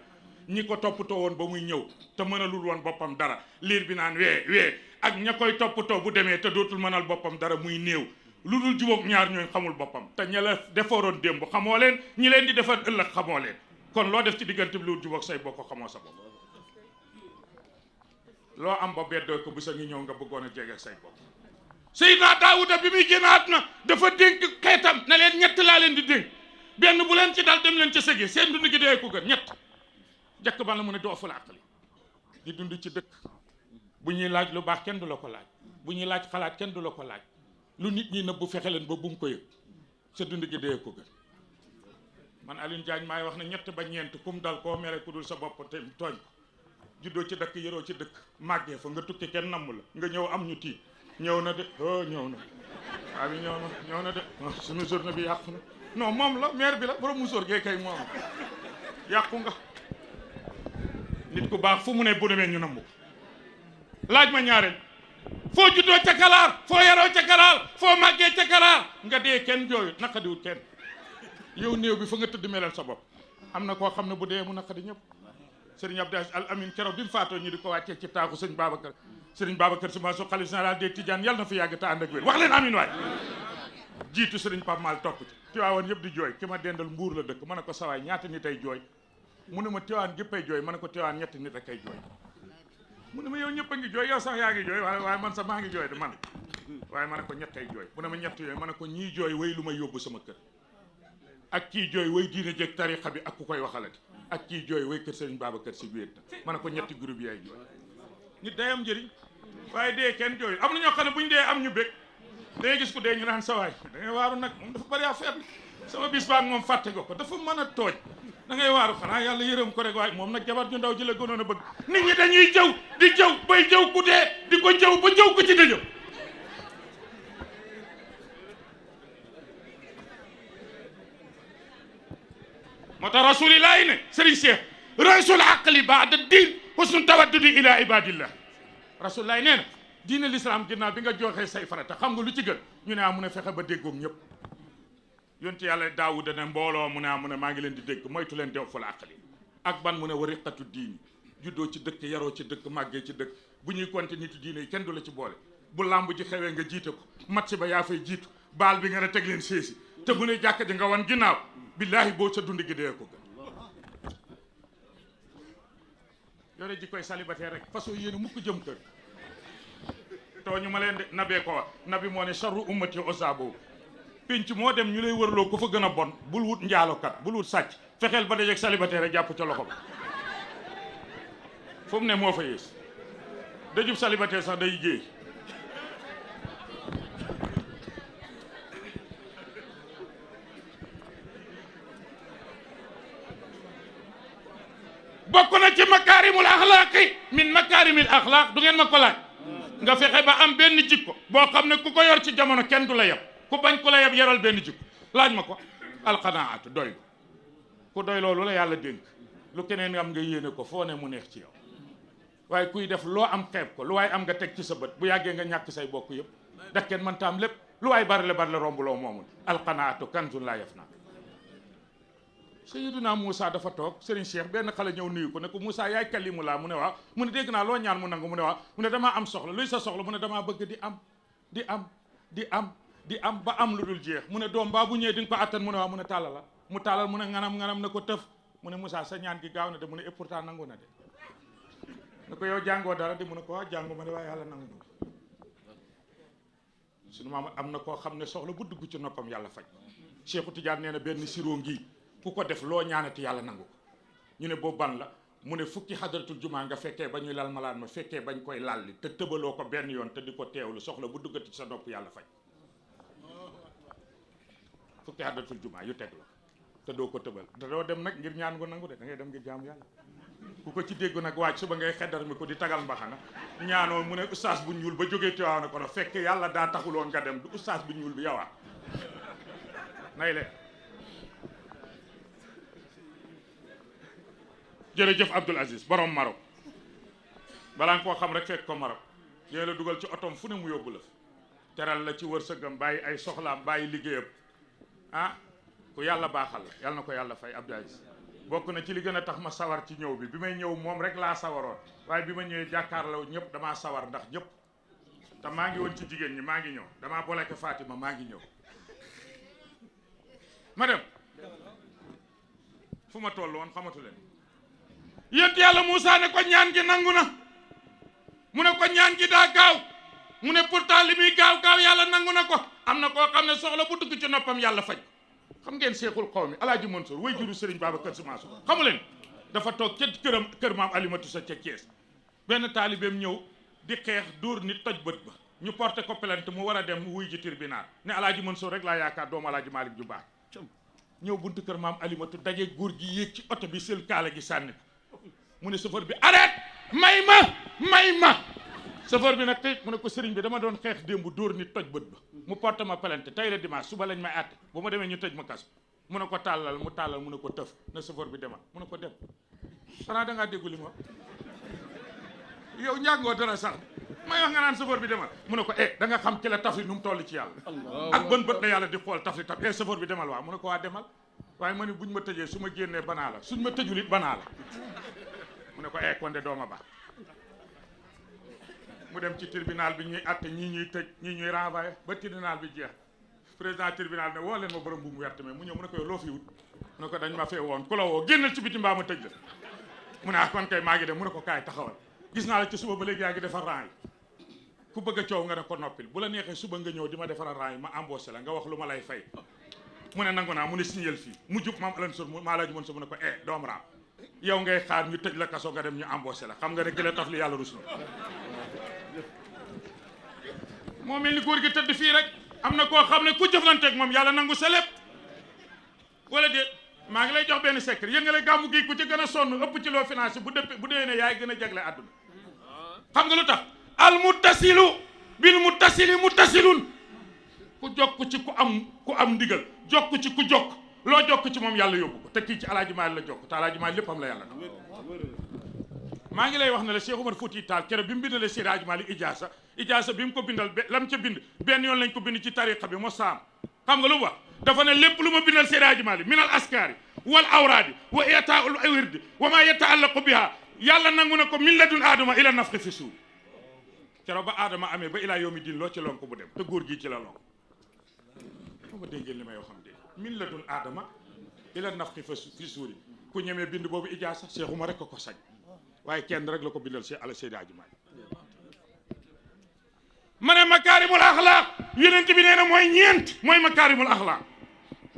ñi ko toppatoo woon ba muy ñëw te mënalul woon boppam dara liir bi naan wee ak ña koy toppatoo bu demee te dootul mënal boppam dara muy néew lu dul jubóog ñaar ñooy xamul boppam te ña la defaroon démb xamoo leen ñi leen di defar ëllëg xamoo leen kon loo def ci diggante bi lu jubóog say bokk xamoo sa bopp loo am ba beddoo ko bu sa ngi ñëw nga bëggoon a jege say bopp Seydina Daawuda bi muy génn àdduna dafa dénk xeetam na leen ñett laa leen di dénk benn bu leen ci dal dem leen ca sëgee seen dund gi dee ko gën ñett jëkk ba la mu ne doo ful aqli di dund ci dëkk bu ñuy laaj lu baax kenn du la ko laaj bu ñuy laaj xalaat kenn du la ko laaj lu nit ñi nëbbu fexe leen ba bu mu ko yëg sa dund gi dee ko gën man Alioune Diagne maay wax ne ñett ba ñeent kum dal koo mere ku dul sa bopp te tooñ ko juddoo ci dëkk yoroo ci dëkk màggee fa nga tukki kenn namm la nga ñëw am ñu tiit ñëw na de ñëw na waaw bi ñëw na de suñu journée bi yàqu na non moom la maire bi la borom musóor gee kay moom yàqu nga nit ku baax fu mu ne bu demee ñu namm ko laaj ma ñaareel foo juddoo ca Kalaar foo yaroo ca Kalaar foo màggee ca Kalaar nga dee kenn jooyu naqadiwul kenn yow néew bi fa nga tëdd melal sa bopp am na koo xam ne bu dee mu naqadi ñëpp Serigne Abdou Al Amin keroog bi mu faatoo ñu di ko wàccee ci taaxu sëñ Babacar Serigne Babacar Sy Mansour xalif général des Tidianes yàlla na fi yàgg te ànd ak wér wax leen amin waay jiitu Serigne Pape Mal topp ci Tiwaawan yëpp di jooy ki ma dendal Mbuur la dëkk ma ne ko sawaay ñaata nit ay jooy mu ne ma Tiwaawan géppay jooy ma ne ko Tiwaawan ñetti nit ak ay jooy mu ne ma yow ñëpp a ngi jooy yow sax yaa ngi jooy waaye man sax maa ngi jooy de man waaye ma ne ko ñett ay jooy mu ne ma ñett yooyu ma ne ko ñii jooy way lu may yóbbu sama kër ak kii jooy way diine jëg tarixa bi ak ku koy waxalati ak kii jooy way kër Serigne Babacar Sy wéet na ma ne ko ñetti groupe yi ay jooy nit day am njëriñ waaye dee kenn jooy am na ñoo xam ne buñ dee am ñu bég dangay gis ku dee ñu naan sawaay da ngay waaru nag moom dafa bëri affaire sama bis baag moom fàtte nga ko dafa mën a tooj da ngay waaru xanaa yàlla yërëm ko rek waaye moom nag jabar ju ndaw ji la gënoon a bëgg nit ñi dañuy jëw di jëw bay jëw ku dee di ko jëw ba jëw ko ci dëjëw moo tax rasulillahi ne Serigne Cheikh raysul aqli baada diin husnu tawaddudi ila ibadillah rasulillahi nee na diine l'islam ginnaaw bi nga joxee say farata xam nga lu ci gën ñu ne mu ne fexe ba déggoog ñëpp yonent yàlla Daawuda ne mbooloo mu ne maa ngi leen di dégg moytu leen dew ful aqli ak ban mu ne wariqatu diini juddoo ci dëkk yaroo ci dëkk màggee ci dëkk bu ñuy compter nitu diine yi kenn du la ci boole bu làmb ji xewee nga jiite ko match ba yaa fay jiitu baal bi nga ne teg leen séesi te bu ne jàkk ji nga wan ginnaaw billaahi boo sa dund gi dee ko gën yore ji koy célibataire rek façon yéene mukk jëm kër tooñu ma leen de nabee ko wax nabi moo ne charru ummati osabo pinc moo dem ñu lay wërloo ko fa gën a bon bul wut njaalokat bul wut sàcc fexeel ba dajeeg célibataire rek jàpp ca loxo ba fu mu ne moo fa yées dajub célibataire sax day jéey bokk na ci makaarimul axlaaqi min makaarimil axlaaq du ngeen ma ko laaj nga fexe ba am benn jikko boo xam ne ku ko yor ci jamono kenn du la yeb ku bañ ku la yeb yaral benn jikko laaj ma ko alqanaatu doy ku doy loolu la yàlla dénk lu keneen am nga yéene ko foo ne mu neex ci yow waaye kuy def loo am xeeb ko lu waay am nga teg ci sa bët bu yàggee nga ñàkk say bokk yëpp ndax kenn mënta am lépp lu waay bari la romb loo moomul alqanaatu kanzun laa yafnaa Sayyiduna Moussa dafa toog Serigne Cheikh benn xale ñëw nuyu ko ne ko Moussa yaay kalimu laa mu ne waaw mu ne dégg naa loo ñaan mu nangu mu ne waaw mu ne damaa am soxla luy sa soxla mu ne damaa bëgg di am ba am lu dul jeex mu ne doom baa bu ñëwee di nga ko attan mu ne waaw mu ne tàllal la mu tàllal mu ne nganam na ko tëf mu ne Moussa sa ñaan gi gaaw na de mu ne et pourtant nangu na de ne ko yow jàngoo dara de mu ne ko waaw jàngu ma de waaye yàlla nangu suñu maam am na koo xam ne soxla bu dugg ci noppam yàlla faj Cheikhu Tidiane nee na benn siroo ngi ku ko def loo ñaanati yàlla nangu ko ñu ne boobu ban la mu ne fukki xadaratul jumaa nga fekkee ba ñuy lal malaan ma fekkee bañ koy lalli te tëbaloo ko benn yoon te di ko teewlu soxla bu duggati ci sa nopp yàlla faj fukki xadaratul jumaa yu teg la te doo ko tëbal te doo dem nag ngir ñaan ko nangu de da ngay dem ngir jaamu yàlla ku ko ci dégg nag waaj suba ngay xeddar mi ko di tagal mbaxana ñaanoo mu ne ustaas bu ñuul ba jógee Tiwaawan na ko fekk yàlla daa taxuloon nga dem du ustaas bu ñuul bi yowaa nay leen jërëjëf Abdoul Aziz borom Maroc balaa nga koo xam rek fekk ko Maroc yooyu la dugal ci otom fu ne mu yóbbu la teral la ci wërsëgam bàyyi ay soxlaam bàyyi liggéeyam ah ku yàlla baaxal la yàlla na ko yàlla fay Abdoul Aziz bokk na ci li gën a tax ma sawar ci ñëw bi may ñëw moom rek laa sawaroon waaye bi ma ñëwee jàkkaarloo ñëpp damaa sawar ndax ñëpp te maa ngi woon ci jigéen ñi maa ngi ñëw damaa boleke Fatima maa ngi ñëw ma dem fu ma toll woon xamatu leen yént yàlla Moussa ne ko ñaan gi nangu na mu ne ko ñaan gi daa gaaw mu ne pourtant li muy gaaw yàlla nangu na ko am na koo xam ne soxla bu dugg ci noppam yàlla faj xam ngeen seexul xaw mi alaaji Mansour way juru Serigne Babacar Sy Mansour xamu leen dafa toog ca kër maam Alimatu sa ca Thiès benn taalibeem ñëw di xeex dóor nit toj bët ba ñu porté ko plainte mu war a dem wuy ji tribunal ne alaaji Mansour rek laa yaakaar doomu alaaji Malick ju baax ñëw buntu kër maam Alimatu daje góor gi yéeg ci oto bi sel kaala gi sànni mu ne chauffeur bi arrête may ma chauffeur bi nag tey mu ne ko sëriñ bi dama doon xeex démb dóor nit toj bët ba mu porte ma plainte tey la dimanche suba lañ may àtte bu ma demee ñu tëj ma kaso mu ne ko tàllal mu ne ko tëf na chauffeur bi demal mu ne ko dem xanaa dangaa déggu li ma yow njàngoo dara sax may wax nga naan chauffeur bi demal mu ne ko da nga xam ki la tafli nu mu toll ci yàlla ak bën bët la yàlla di xool tafli taf chauffeur bi demal waaw mu ne ko waa demal waaye ma ne buñ ma tëjee su ma génnee banaa la suñ ma tëjul it banaa la mu ne ko kon de dooma ba mu dem ci tribunal bi ñuy atte ñii ñuy tëj ñii ñuy renvoyé ba tribunal bi jeex président tribunal ne woo leen ma borom bu mu wert mais mu ñëw mu ne ko yow loo fi wut mu ne ko dañ ma fee woon ku la woo génnal ci biti mbaa ma tëj la mu ne kon kay maa ngi dem mu ne ko kaay taxawal gis naa la ci suba ba léegi yaa ngi defar rang yi ku bëgg a coow nga ne ko noppil bu la neexee suba nga ñëw di ma defaral rang yi ma embauché la nga wax lu ma lay fay mu ne nangu naa mu ne signal fii mu jub maam alan sor maa laa ji mën sa mu ne ko doom raam yow ngay xaar ñu tëj la kaso nga dem ñu embauché la xam nga ne ki la taf li yàlla rus na moo mel ni góor gi tëdd fii rek am na koo xam ne ku jëflanteeg moom yàlla nangu sa lépp wala déet maa ngi lay jox benn secret yëngale gàmmu gi ku ci gën a sonn ëpp ci loo financé bu dee ne yaay gën a jagle àdduna xam nga lu tax al muttasilu bil muttasili muttasilun ku jokk ci ku am ndigal jokk ci ku jokk loo jokk ci moom yàlla yóbbu ko te kii ci alaaji maali la jokk te alaaji maali léppam la yàlla na maa ngi lay wax ne la Cheikh Omar Fouti Tall keroog bi mu bindalee Seydi Hadji Malick ijaasa bi mu ko bindal lam ca bind benn yoon lañ ko bind ci tariqa bi mo saam xam nga lu mu wax dafa ne lépp lu ma bindal Seydi Hadji Malick min al askari wal awraadi wa itaul wirdi wa ma yataallaqu biha yàlla nangu na ko min ladun aadama ila nafxi fi suur keroog ba aadama amee ba ilaa yawmi diin loo ci lonk bu dem te góor gii ci la lonk ma déggee li may wax xam de min ladun aadama ila nafxi fi suuri ku ñemee bind boobu ijaasa Cheikh Omar rek ko sañ waaye kenn rek la ko bindal si ala Seydi Hadji Malick ma ne makaarimul axlaaq yonent bi nee na mooy ñeent mooy makaarimul axlaaq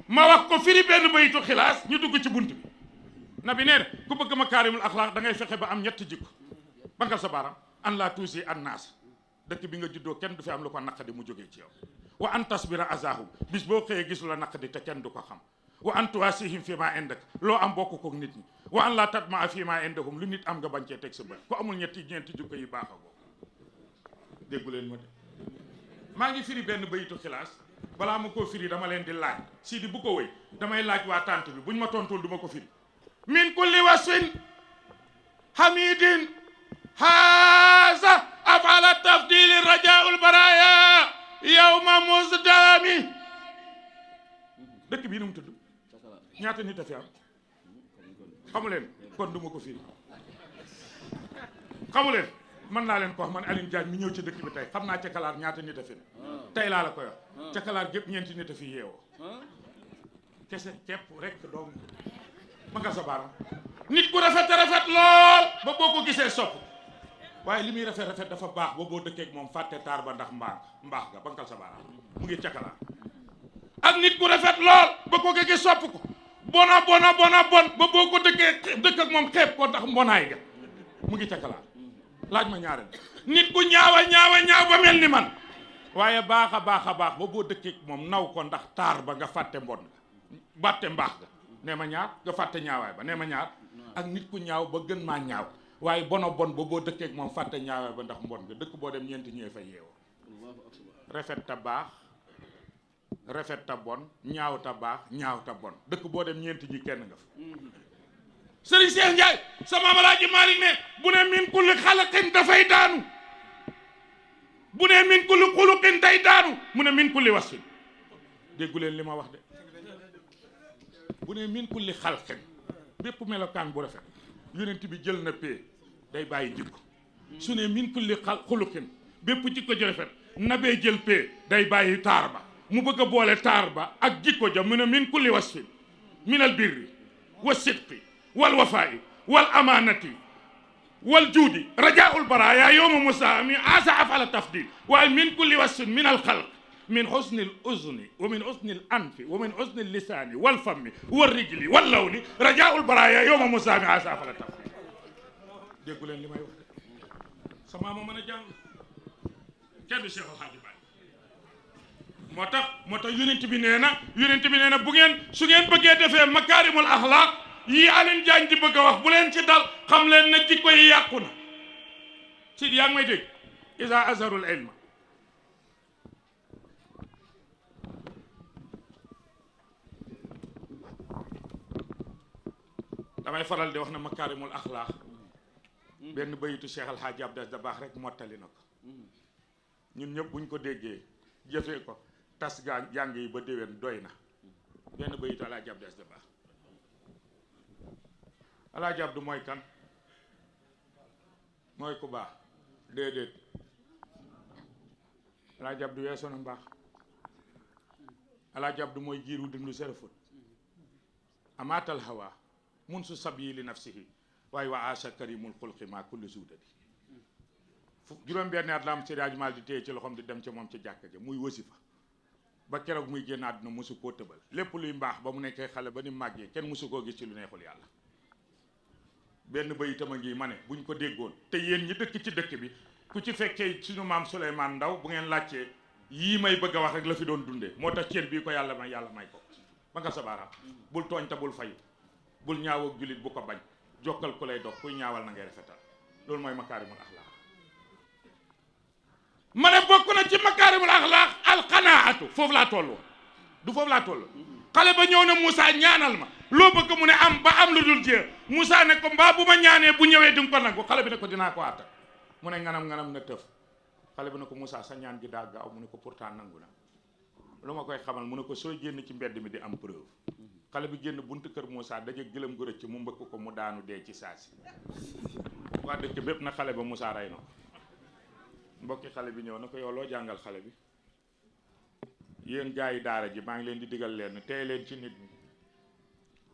ma wax ko firi benn bayitu xilaas ñu dugg ci bunt bi nabi nee na ku bëgg makaarimul axlaaq da ngay fexe ba am ñetti jikko bangal sa baaraam an laa tuusi an naas dëkk bi nga juddoo kenn du fi am lu ko naqadi mu jógee ci yow wa an tasbira azahum bis boo xëyee gis la naqadi te kenn du ko xam wa an tuwaasihim fi ma indak loo am bokk koog nit ñi wa an laa tatmaa fi ma indahum lu nit am nga bañ cee teg sa bët ku amul ñeenti jukko yi baax a ko déggu leen ma de maa ngi firi benn bayitu xilaas balaa ma koo firi dama leen di laaj Sidi bu ko wëy damay laaj waa tànt bi buñ ma tontul du ma ko firi min kulli wasfin hamidin haza afala tafdili rajaul baraya yawma musdami dëkk bii nu mu tudd ñaata nit a fi am xamu leen kon du ma ko firi xamu leen mën naa leen ko wax man Alioune Diagne mi ñëw ci dëkk bi tey xam naa Cakalaar ñaata nit a fi ne tey laa la koy wax Cakalaar gépp ñeenti nit a fi yeewoo kese ceeb rek doom ma nga sa baaram nit ku rafet lool ba boo ko gisee sopp waaye li muy rafet dafa baax ba boo dëkkee ak moom fàtte taar ba ndax mbaax ga bankal sa baaraam mu ngi Cakalaar ak nit ku rafet lool ba ko gis sopp ko bon ba boo ko dëkk ak moom xeeb ko ndax mbonaay ga mu ngi Cakalaar laaj ma ñaareel nit ku ñaaw ba mel ni man waaye baax a baax ba boo dëkkee moom naw ko ndax taar ba nga fàtte mbon nga bàtte mbaax ga nee ma ñaar nga fàtte ñaawaay ba nee ma ñaar ak nit ku ñaaw ba gën maa ñaaw waaye bon ba boo dëkkee moom fàtte ñaawaay ba ndax mbon nga dëkk boo dem ñeenti ñëwee fa yeewoo rafet ta baax rafet ta bon ñaaw ta baax ñaaw ta bon dëkk boo dem ñeenti ñi kenn nga fa Serigne Cheikh Ndiaye sama Alaaji Malick ne bu ne min kulli xalaqin dafay daanu bu ne min kulli xuluqin day daanu mu ne min kulli wasfin déggu leen li ma wax de bu ne min kulli xalqin bépp melokaan bu rafet yonent bi jël na pee day bàyyi jikko su ne min kulli xuluqin bépp jikko ji rafet nabee jël pee day bàyyi taar ba mu bëgg a boole taar ba ak jikko ja mu ne min kulli wasfin min al birri wa sidqi wal wafaa'i wal amaanati wal juudi rajaa'ul baraaya yawma musaami asa afala tafdil waaye min kulli wasfin min al xalq min husni al uzni wa min husni al anfi wa min husni al lisaani wal fammi wal rijli wal lawni rajaa'ul baraaya yawma musaami asa afala tafdil déggu leen li may wax sama ma mën a jàng kenn du Cheikh El Hadji Baye moo tax yonent bi nee na bu ngeen su ngeen bëggee defee makaarimul axlaaq yii Alioune Diagne di bëgg a wax bu leen ci dal xam leen na jikko yi yàqu na Sidi yaa ngi may dégg isa azharul ilma damay faral di wax na makaarimul axlaaq benn bayitu Cheikh Al Hadj Abdas da baax rek mottali na ko ñun ñëpp buñ ko déggee jëfee ko tas gaa jàng yi ba déwén doy na benn bayitu Al Hadj Abdas da baax Al Hadj Abdu mooy kan mooy ku baax déedéet Al Hadj Abdu weesu na mbaax Al Hadj Abdu mooy giiru dundu serafut amaatal hawa mun su sabi li nafsihi waaye wa asa karimul xulqi ma kulli suudadi juróom-benni at la am Seydi Hadji Malick di téye ci loxoom di dem ca moom ca jàkka ja muy wasifa ba keroog muy génn àdduna mosu koo tëbal lépp luy mbaax ba mu nekkee xale ba ni màggee kenn mosu koo gis ci lu neexul yàlla benn bayitam a ngi ma ne buñ ko déggoon te yéen ñi dëkk ci dëkk bi ku ci fekkee suñu maam Souleymane Ndaw bu ngeen laajtee yii may bëgg a wax rek la fi doon dundee moo tax cër bii ko yàlla may ko ba nga sa baaraam bul tooñ te bul fayu bul ñaaw ak jullit bu ko bañ jokkal ku lay dox kuy ñaawal na ngay rafetal loolu mooy makaarimul axlaaq ma ne bokk na ci makaarimul axlaaq alqanaatu foofu laa toll du foofu laa toll xale ba ñëw na Moussa ñaanal ma loo bëgg mu ne am ba am lu dul jeex Moussa ne ko mbaa bu ma ñaanee bu ñëwee di nga ko nangu xale bi ne ko dinaa ko àttan mu ne nganam na tëf xale bi ne ko Moussa sa ñaan gi daa gaaw mu ne ko pourtant nangu na lu ma koy xamal mu ne ko sooy génn ci mbedd mi di am preuve xale bi génn buntu kër Moussa daje gëlëm gu rëcc mu mbëkk ko mu daanu dee ci saasi waa dëkk bépp na xale ba Moussa rey na ko mbokki xale bi ñëw na ko yow loo jàngal xale bi yéen gars yi daara ji maa ngi leen di digal leen tey leen ci nit ñi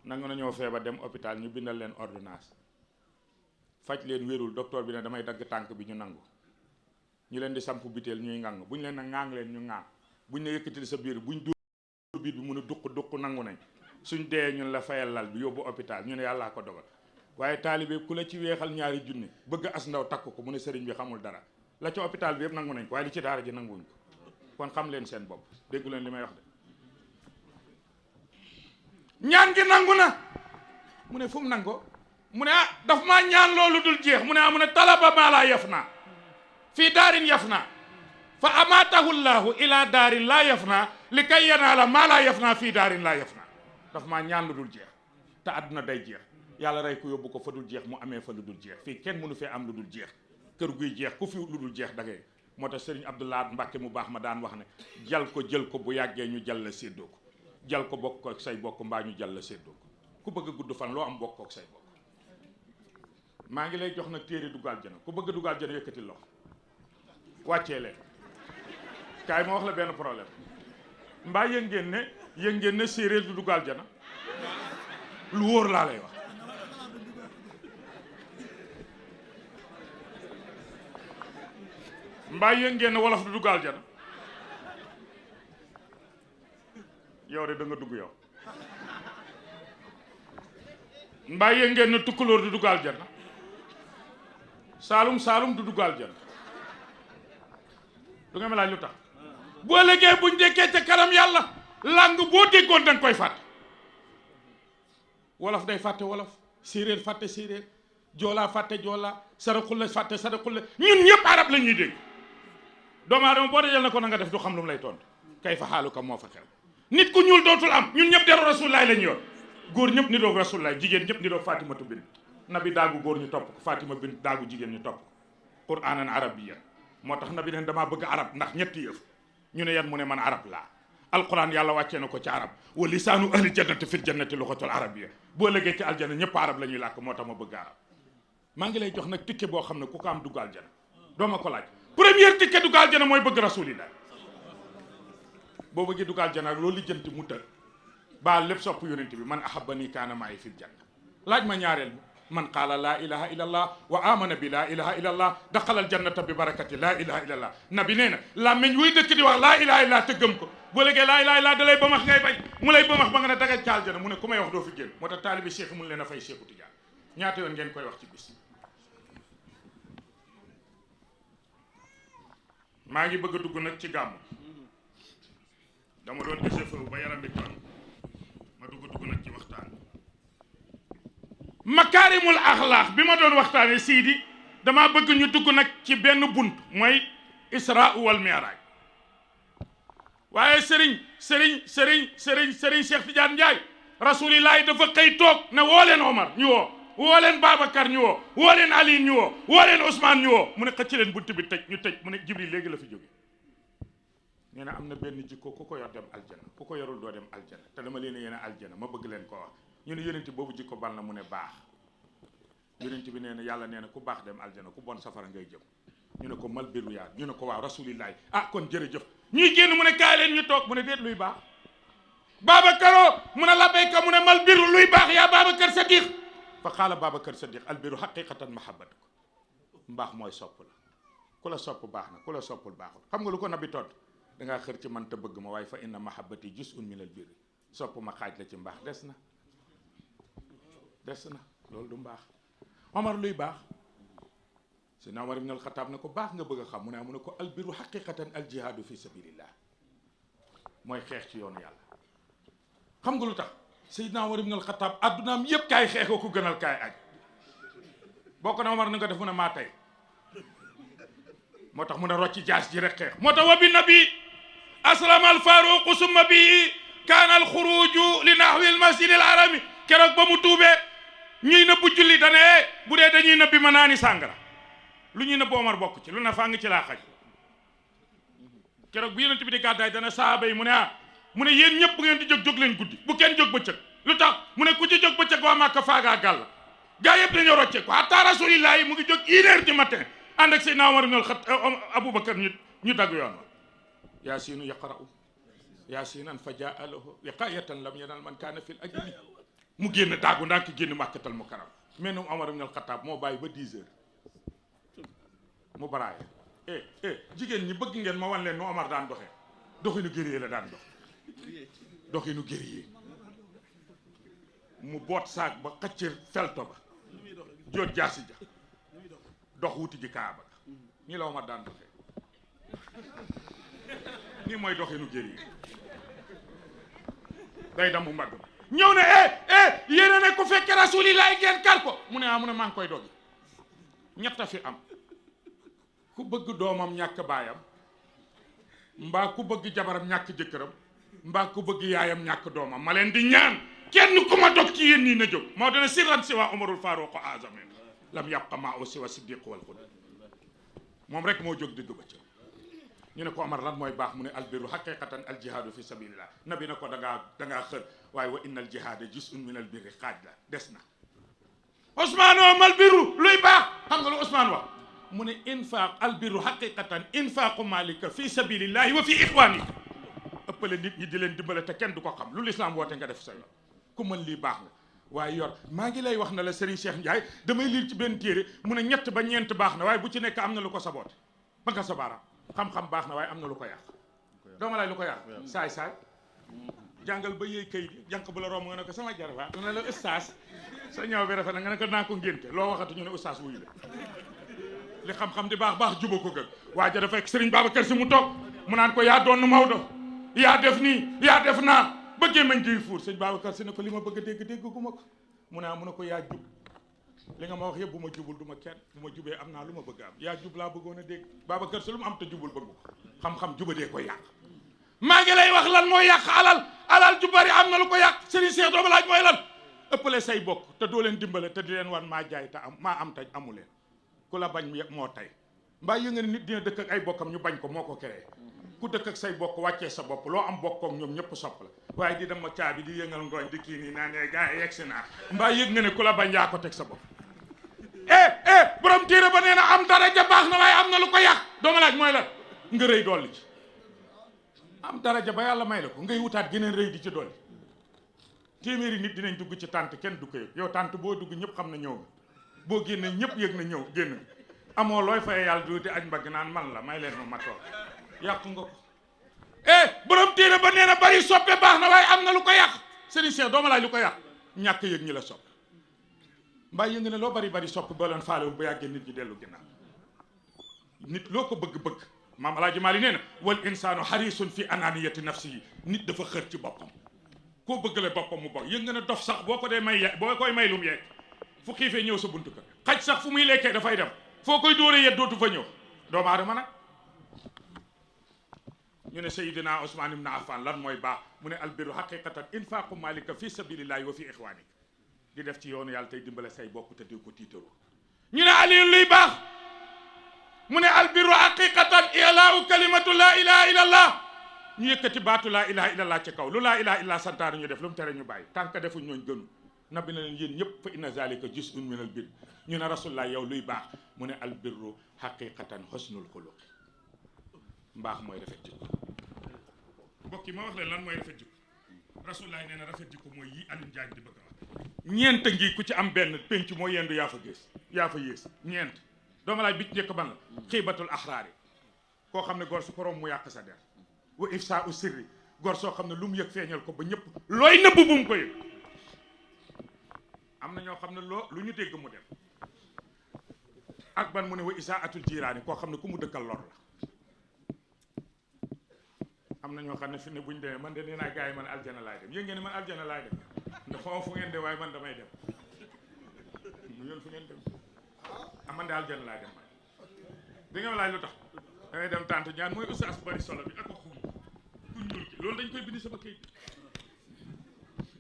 nangu nañoo feebar dem hôpital ñu bindal leen ordonnance faj leen wérul docteur bi ne damay dagg tànk bi ñu nangu ñu leen di samp biteel ñuy ngang buñ leen na ŋaang leen ñu ŋaang buñ ne yëkkatil sa biir buñ dóor biir bi mun a duq nangu nañ suñ dee ñun la fayal lal bi yóbbu hôpital ñu ne yàllaa ko dogal waaye taalibe ku la ci weexal ñaari junni bëgg as ndaw takk ko mu ne sëriñ bi xamul dara la ci hôpital bi yëpp nangu nañ ko waaye li ci daara ji nanguwuñ ko kon xam leen seen bopp déggu leen li may wax de ñaan gi nangu na mu ne fu mu nangoo mu ne ah daf maa ñaan loolu dul jeex mu ne ah mu ne talaba maa laa yaf naa fii daarin yaf naa fa amaatahu llahu ila daarin laa yaf naa li kay yanaala maa laa yaf naa fii daarin laa yaf naa daf maa ñaan lu dul jeex te àdduna day jeex yàlla rey ko yóbbu ko fa dul jeex mu amee fa lu dul jeex fii kenn mënu fee am lu dul jeex kër guy jeex ku fi lu dul jeex da ngay moo tax sëriñ Abdoulaye Mbàkke mu baax ma daan wax ne jal ko jël ko bu yàggee ñu jal la séddoo ko jal ko bokk ak say bokk mbaa ñu jal la séddoo ko ku bëgg a gudd fan loo am bokk ak say bokk maa ngi lay jox nag téere dugal jana ku bëgg a dugal jana yëkkati loxo wàccee leen kaay ma wax la benn problème mbaa yëg ngeen ne séeréer du dugal jana lu wóor laa lay wax mbaa yëg ngeen ne wolof du dugal jana yow de da nga dugg yow mbaa yëg ngeen ne tukkulóor du dugal jana saalum du dugal jana du nga ma laaj lu tax boo léegi buñ dekkee ca kanam yàlla langue boo déggoon danga koy fàtte wolof day fàtte wolof séeréer fàtte séeréer joolaa fàtte joolaa saraxulle fàtte saraxulle ñun ñëpp arab la ñuy dégg doomu aadama boo dajal na ko na nga def du xam lu mu lay tontu kay fa xaalu ko moo fa xew nit ku ñuul dootul am ñun ñëpp deru rasulaay lañ yor góor ñëpp ni doog rasulaay jigéen ñëpp ni doog fatimatu bint nabi daagu góor ñu topp ko fatima bint daagu jigéen ñu topp ko qur'aanan arabiyyan moo tax nabi neen damaa bëgg arab ndax ñetti yëf ñu ne yan mu ne man arab laa alquran yàlla wàccee na ko ci arab wa lisaanu ahli jannati fil jannati lugatul arabiyya boo lëggee ci aljanna ñëpp arab la ñuy làkk moo tax ma bëgg arab maa ngi lay jox nag ticket boo xam ne ku ko am dugg aljana doo ma ko laaj première ticket dugg aljana mooy bëgg rasulillah boo bëggee dugg aljana loolu lijjanti mu tër baa lépp sopp yonent bi man ahabbani kaana ma'i fil janna laaj ma ñaareel bi man qaala laa ilaha illa allah wa amana bi laa ilaha illa allah daxala al jannata bi barakati laa ilaha illa allah nabi nee na làmmiñ wuy dëkk di wax laa ilaha illa te gëm ko boo léegi laa ilaha illa da lay ba max ngay bañ mu lay ba max ba nga ne dagaj ca aljana mu ne ku may wax doo fi génn moo tax taalibi cheikh mun leen a fay Cheikhu Tidiane ñaata yoon ngeen koy wax ci bis maa ngi bëgg a dugg nag ci gàmmu dama doon échauffé ba yaram bi toll ma dugg nag ci waxtaan makaarimul axlaax bi ma doon waxtaane siidi dama bëgg ñu dugg nag ci benn bunt mooy isra wal mi'raaj waaye sëriñ Cheikh Tidiane Ndiaye rasulillahi dafa xëy toog ne woo leen Omar ñu woo woo leen Babacar ñu woo woo leen Ali ñu woo leen Ousmane ñu woo mu ne xëcc leen bunt bi tëj ñu tëj mu ne Jibril léegi la fi jóge nee na am na benn jikko ku ko yor dem aljana ku ko yorul doo dem aljana te dama leen yéene aljana ma bëgg leen ko wax ñu ne yonent boobu jikko ban la mu ne baax yonent bi nee na yàlla nee na ku baax dem aljana ku bon safara ngay jëm ñu ne ko mal biru yaa ñu ne ko waaw rasulillahi ah kon jërëjëf ñuy génn mu ne kaay leen ñu toog mu ne déet luy baax Babacaroo mu ne labbayka mu ne mal biru luy baax yaa Babacar Sadiq fa qaala Babacar Sadiq al biru haqiqatan mahabbatuka mbaax mooy sopp la ku la sopp baax na ku la soppul baaxul xam nga lu ko nabi tontu dangaa xër ci man te bëgg ma waaye fa inna mahabbati juz'un min al birri sopp ma xaaj la ci mbaax des na loolu du mbaax Omar luy baax Seydina Omar ibn al-Khattab ne ko baax nga bëgg a xam mu ne ko al birru haqiqatan al jihaadu fi sabilillah mooy xeex ci yoonu yàlla xam nga lu tax Seydina Omar ibn al-Khattab addunaam yëpp kaay xeexoo ko gënal kaay aj boo ko ne Omar na nga def mu ne maa tey moo tax mu ne rocci jaas ji rek xeex moo tax wa bi nabi aslama al faruqu summa bi kaana al xuruju li nahwi al masjid al harami keroog ba mu tuubee ñuy nëbbu julli dane bu dee dañuy nëbbi ma naani sàngara lu ñuy nëbbu Omar bokk ci lu ne faa ngi ci laa xaj keroog bu yonent bi di gàddaay dana saaba yi mu ne yéen ñëpp bu ngeen di jóg leen guddi bu kenn jóg bëccëg lu tax mu ne ku ci jóg bëccëg waa Màkka faagaa gàll gaa yëpp dañoo rocce ko hatta rasulillahi mu ngi jóg 1h du matin ànd ak Seydina Omar ibn al-Khattab Aboubacar ñu dagg yoon wa yaasiinu yaqra'u yaasiinan fa jaa lahu wiqaayatan lam yanal man kaana fil ajli mu génn daagu ndànk génn Màkkatal Mukarram mais nu Omar ibn al-Khattab moo bàyyi ba 10h mu baraaye jigéen ñi bëgg ngeen ma wan leen nu Omar daan doxee doxinu guerrier la daan doxinu guerrier mu boot saak ba xëccër felto ba jóot jaasi ja dox wuti ji Kaaba nii la Omar daan doxee nii mooy doxinu guerrier day damu mbagg ba ñëw ne yéena ne ku fekke rasulillahi ngeen kar ko mu ne maa ngi koy dogi ñett fi am ku bëgg doomam ñàkk baayam mbaa ku bëgg jabaram ñàkk jëkkëram mbaa ku bëgg yaayam ñàkk doomam ma leen di ñaan kenn ku ma dog ci yéen nii na jóg moo dana sirran si waa Umarul Faruq azamin lam yabqa maa si wa siddiq wal xud moom rek moo jóg digg ba ca ñu ne ko Omar lan mooy baax mu ne albiru haqiqatan al jihaadu fi sabilillah nabi na ko dangaa xër waaye wa inna al jihaada juz'un min al birri xaaj la des na Ousmane o mal biru luy baax xam nga lu Ousmane wax mu ne infaq albiru haqiqatan infaqu malika fi sabilillahi wa fi ixwani ëppale nit ñi di leen dimbale te kenn du ko xam lu lislaam woote nga def sa yoon ku mën lii baax nga waaye yor maa ngi lay wax na la Serigne Cheikh Ndiaye damay liir ci benn téere mu ne 3 ba 4 baax na waaye bu ci nekk am na lu ko saboote ba nga sa baaraam xam-xam baax na waaye am na lu ko yàq dooma lay lu ko yàq saay jàngal ba yéey kayit jànq bu la romb nga ne ko sama jarfa dana la ustaas sa ñëw bi rafet na nga ne ko naa ko ngénte loo waxatu ñu ne ustaas wuyu la li xam-xam di baax juba ko gën waa ja dafa fekk Serigne Babacar Si mu toog mu naan ko yaa doon Maodo yaa def nii yaa def naa bëggee mañ jiy fuur Serigne Babacar Si ne ko li ma bëgg a dégg gu ma ko mu ne ko yaa jub li nga ma wax yëpp bu ma jubul du ma kenn bu ma jubee am naa lu ma bëgg am yaa jub laa bëggoon a dégg Babacar Si lu mu am te jubul bëgg ko xam-xam jubadee ko yàq maa ngi lay wax lan moo yàq alal ju bari am na lu ko yàq Serigne Cheikh dooma laaj mooy lan ëppale say bokk te doo leen dimbale te di leen wan maa jaay te am maa am te amu leen ku la bañ moo tey mbaa yë nga ne nit dina dëkk ak ay bokkam ñu bañ ko moo ko créé ku dëkk ak say bokk wàccee sa bopp loo am bokkook ñoom ñëpp sopp la waaye di dem ma caabi di yëngal ngooñ di kii nii naa ne gars yi yegsi naa mbaa yëg nga ne ku la bañ yaa ko teg sa bopp borom téere ba nee na am daraja baax na waaye am na lu ko yàq dooma laaj mooy lan nga rëy dolli ci am daraja ba yàlla may la ko ngay wutaat geneen rëy di ci dolli téeméeri nit dinañ dugg ci tànt kenn du ko yëg yow tànt boo dugg ñëpp xam na ñëw nga boo génne ñëpp yëg na ñëw génn amoo looy faye yàlla duuti aj mbagg naan man la may leen ma toog yàqu nga ko borom téere ba nee na bari soppe baax na waaye am na lu ko yàq Serigne Cheikh dooma laaj lu ko yàq ñàkk yëg ñi la sopp mbaa yëngu ne loo bari sopp boo leen faalewul bu yàggee nit ñi dellu ginnaaw nit loo ko bëgg-bëgg maam Alaaji Maali nee na wal insaanu harisun fi ananiyati nafsihi nit dafa xër ci boppam koo bëggale boppam mu bokk yëngu ne dof sax boo ko dee boo koy may lum yeeg fu xiifee ñëw sa buntu kër xaj sax fu muy lekkee dafay dem foo koy dóoree yet dootu fa ñëw doomu aadama nag ñu ne Seydina Ousmane ibn Affan lan mooy baax mu ne albiru haqiqatan infaqu malika fi sabilillahi wa fi ixwanika di def ci yoonu yàlla tey dimbale say bokk te di ko tiitaru ñu ne Aliou luy baax mu ne albirru haqiqatan ilaau kalimatu laa ilaha illa allah ñu yëkkati baatu laa ilaha illa allah ci kaw lu laa ilaha illa santaane ñu def lu mu tere ñu bàyyi tant que defuñ ñooñ gënu nabi na leen yéen ñëpp fa inna zalika juz'un min al bir ñu ne rasulullah yow luy baax mu ne albirru haqiqatan husnul xuluqi mbaax mooy rafet jikko mbokk yi ma wax leen lan mooy rafet jikko rasulullah nee na rafet jikko mooy yi Alioune Diagne di bëgg a wax ñeent ngi ku ci am benn penc moo yendu yaa fa gées yaa fa yées ñeent dooma laaj bi ci njëkk ban la xiibatul axraari koo xam ne gor su ko romb mu yàq sa der wa ifsa u sirri gor soo xam ne lu mu yëg feeñal ko ba ñëpp looy nëbb bu mu ko yëg am na ñoo xam ne lu ñu dégg mu dem ak ban mu ne wa isa atul jiraani koo xam ne ku mu dëkkal lor la am na ñoo xam ne fi ne buñ demee man de nee naa gars yi man aljana laay dem yéen ngeen ne man aljana laay dem ndax xaw fu ngeen de waaye man damay dem mu yoon fu ngeen dem man de aljana laay dem man da nga ma laaj lu tax dangay dem tànt ñaan mooy oustaz bari solo bi ak xum ku ñuul ki loolu dañ koy bind sama kayit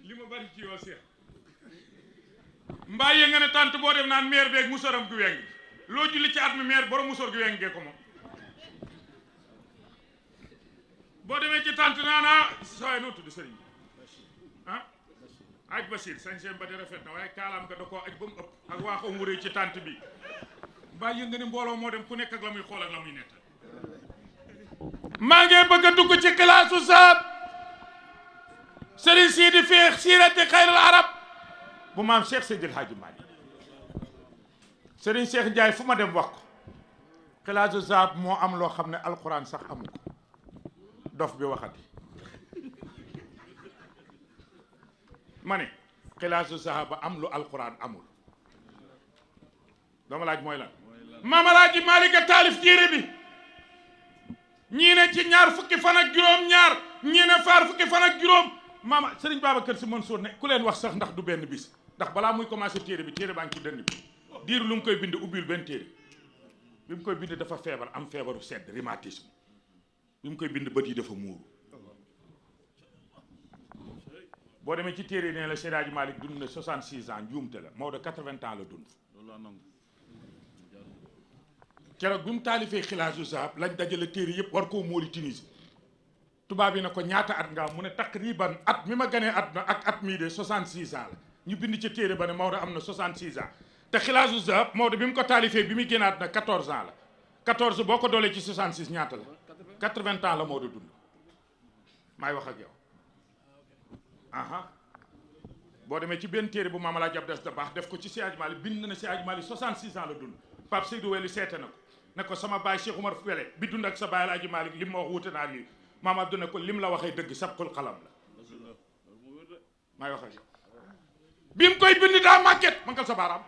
li ma bari ci yoo seex mbaa yee nga ne tànt boo dem naan meer beeg musoram gu weng loo julli ci at mi meer borom musor gu weng gee ko moom boo demee ci tànt naana saway noo tudd sëriñ ah aj Basir sañ seen ba di rafet na waaye kaalaam nga da koo aj ba mu ëpp ak waa ko wuree ci tànt bi mbaa yëg nga ne mbooloo moo dem ku nekk ak la muy xool ak la muy nettal maa ngi bëgg a dugg ci xilaasu saab sëriñ sii di feex siirati xayrul arab bu maam Cheikh Seydil Hadji Malick sëriñ Cheikh Ndiaye fu ma dem wax ko xilaasu saab moo am loo xam ne alquran sax amu ko dof bi waxati ma ne xilaasu sahaba am lu alquran amul dama laaj mooy lan maam Alaaji Malick a taalif téere bi ñii ne ci ñaar fukki fan ak juróom ñaar ñii ne faar fukki fan ak juróom maama Serigne Babacar Sy Mansour ne ku leen wax sax ndax du benn bis ndax balaa muy commencé téere baa ngi ci dënn bi diir lu mu koy bind ubbil benn téere bi mu koy bind dafa feebar am feebaru sedd rhumatisme bi mu koy bind bët yi dafa muuru boo demee ci téere nee la Seydi Hadji Malick dund na 66 ans njuumte la Maodo 80 ans la dund keroog bi mu taalifee xilaasu zahab lañ dajale téere yëpp war koo móoli Tunisie tubaab yi na ko ñaata at nga mu ne taqriban at mi ma ganee at na ak at mii de 66 ans la ñu bind ci téere ba ne Maodo am na 66 ans te xilaasu zahab Maodo bi mu ko taalifee bi muy génnaat na 14 ans la 14 boo ko doolee ci 66 ñaata la 80 ans la Maodo dund maay wax ak yow aha boo demee ci benn téere bu Maam Alaaji Abdu da baax def ko ci Seydi Hadji Malick bind na ne Seydi Hadji Malick 66 ans la dund Pape Seydou Weli seete na ko ne ko sama baay Cheikh Oumar Wele bi dund ak sa baay Alaaji Malick lim ma wax wuute naa lii Maam Abdou ne ko lim la waxee dëgg sabqul xalam la maay wax ak yow bi mu koy bind daa màgget bankal sa baaraam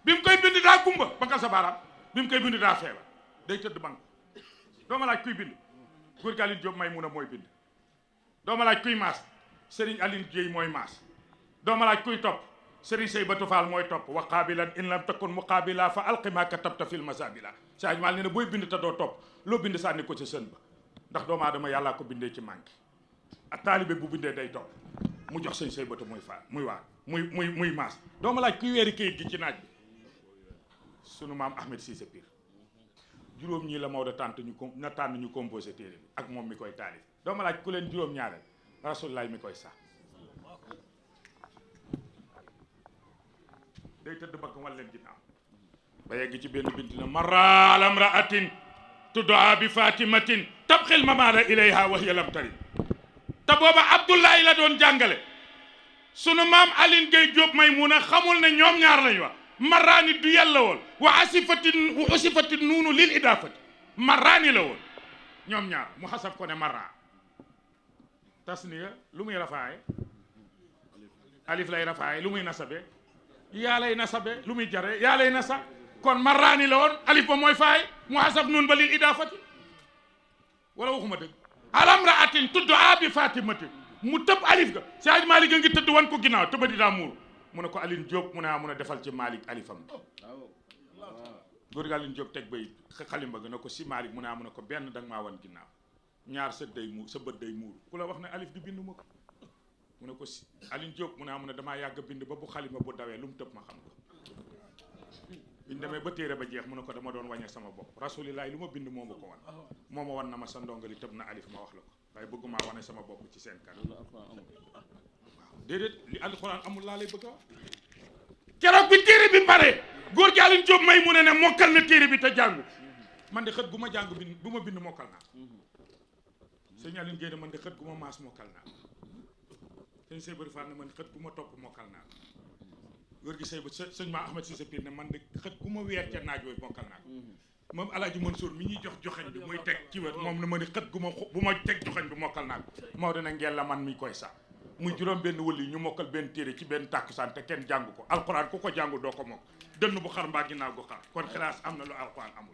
bi mu koy bind daa gumba bankal sa baaraam bi mu koy bind daa feebar day tëdd bank dooma laaj kuy bind góor gi Aline Diop may mun a mooy bind dooma laaj kuy maas Serigne Aline Dieye mooy maas dooma laaj kuy topp Serigne Sey Batou Fall mooy topp wa qaabilan in lam takun muqaabila fa alqi ma katabta fil masabila Seydi Maal nee na booy bind te doo topp loo bind sànni ko ci sën ba ndax doomu aadama yàllaa ko bindee ci manqué ak taalibe bu bindee day topp mu jox Serigne Sey Batou muy faal muy waar muy maas dooma laaj kuy weeri kayit gi ci naaj bi sunu maam Ahmed Cissé Pire juróom ñii la Maodo tànn ñu composé téere bi ak moom mi koy taalif dooma laaj ku leen juróom-ñaareel Rasulullah mi koy sax day tëdd bakk wal leen ginnaaw ba yegg ci benn bint na marra ala imra'atin tud'a bi fatimatin tabxil mamala ilayha wa hiya lam tarid te booba Abdoulaye la doon jàngale sunu maam Aline Gueye Diop may mun a xamul ne ñoom ñaar lañu wax marraani du yàlla woon wa usifati nuunu lil idaafati marraani la woon ñoom ñaar mu xasab ko ne marra tasniya lu muy rafaaye alif lay rafaaye lu muy nasabe yaa lay nasabe lu muy jare yaa lay nasa kon marraani la woon alif ba mooy faay mu xasab nuun ba lil idaafati wala waxuma dëgg alamraatin tud'a bi fatimati mu tëb alif ga si Hadji Malick a ngi tëdd wan ko ginnaaw tëba di daa muuru mu ne ko Aline Diop mu ne mun a defal ci Malick alifam góor gi Aline Diop teg bay xalimba ga ne ko si Malick mu ne mun a ko benn danga maa wan ginnaaw ñaar sa bët day muuru ku la wax ne alif gi bindu ma ko mu ne ko Aline Diop mu ne damaa yàgg bind ba bu xalima bu dawee lu mu tëb ma xam ko biñ demee ba téere ba jeex mu ne ko dama doon wàññe sama bopp rasulillahi lu ma bind moo ma ko wan moo ma wan na ma sa ndongali tëb na alif ma wax la ko waaye bëggumaa wane sama bopp ci seen kanam waaw déedéet li alxuraan amul laa lay bëgg a wax keroog bi téere bi pare góor gi Aline Diop may mu ne mokkal na téere bi te jàngu man de xët gu ma jàng bind bu ma bind mokkal naa sëñ Aline Gueye man de xët gu ma maas mokkal naa sëñ Seybari Fall ne man xët gu ma topp mokkal naa góor gi sëñ ma Ahmed Cissé Pire ne man de xët gu ma weer ca naaj wooyu mokkal naa moom Alaaji Mansour mi ñuy jox joxañ bi muy teg ci wet moom na ma ne xët gu ma bu ma teg joxañ bi mokkal naa moo dina ngeen la man mi koy sax muy juróom benn wëli ñu mokkal benn téere ci benn tàkkusaan te kenn jàng ko alxuraan ku ko jàngu doo ko mokk dënn bu xar mbaa ginnaaw gu xar kon xilaas am na lu alxuraan amul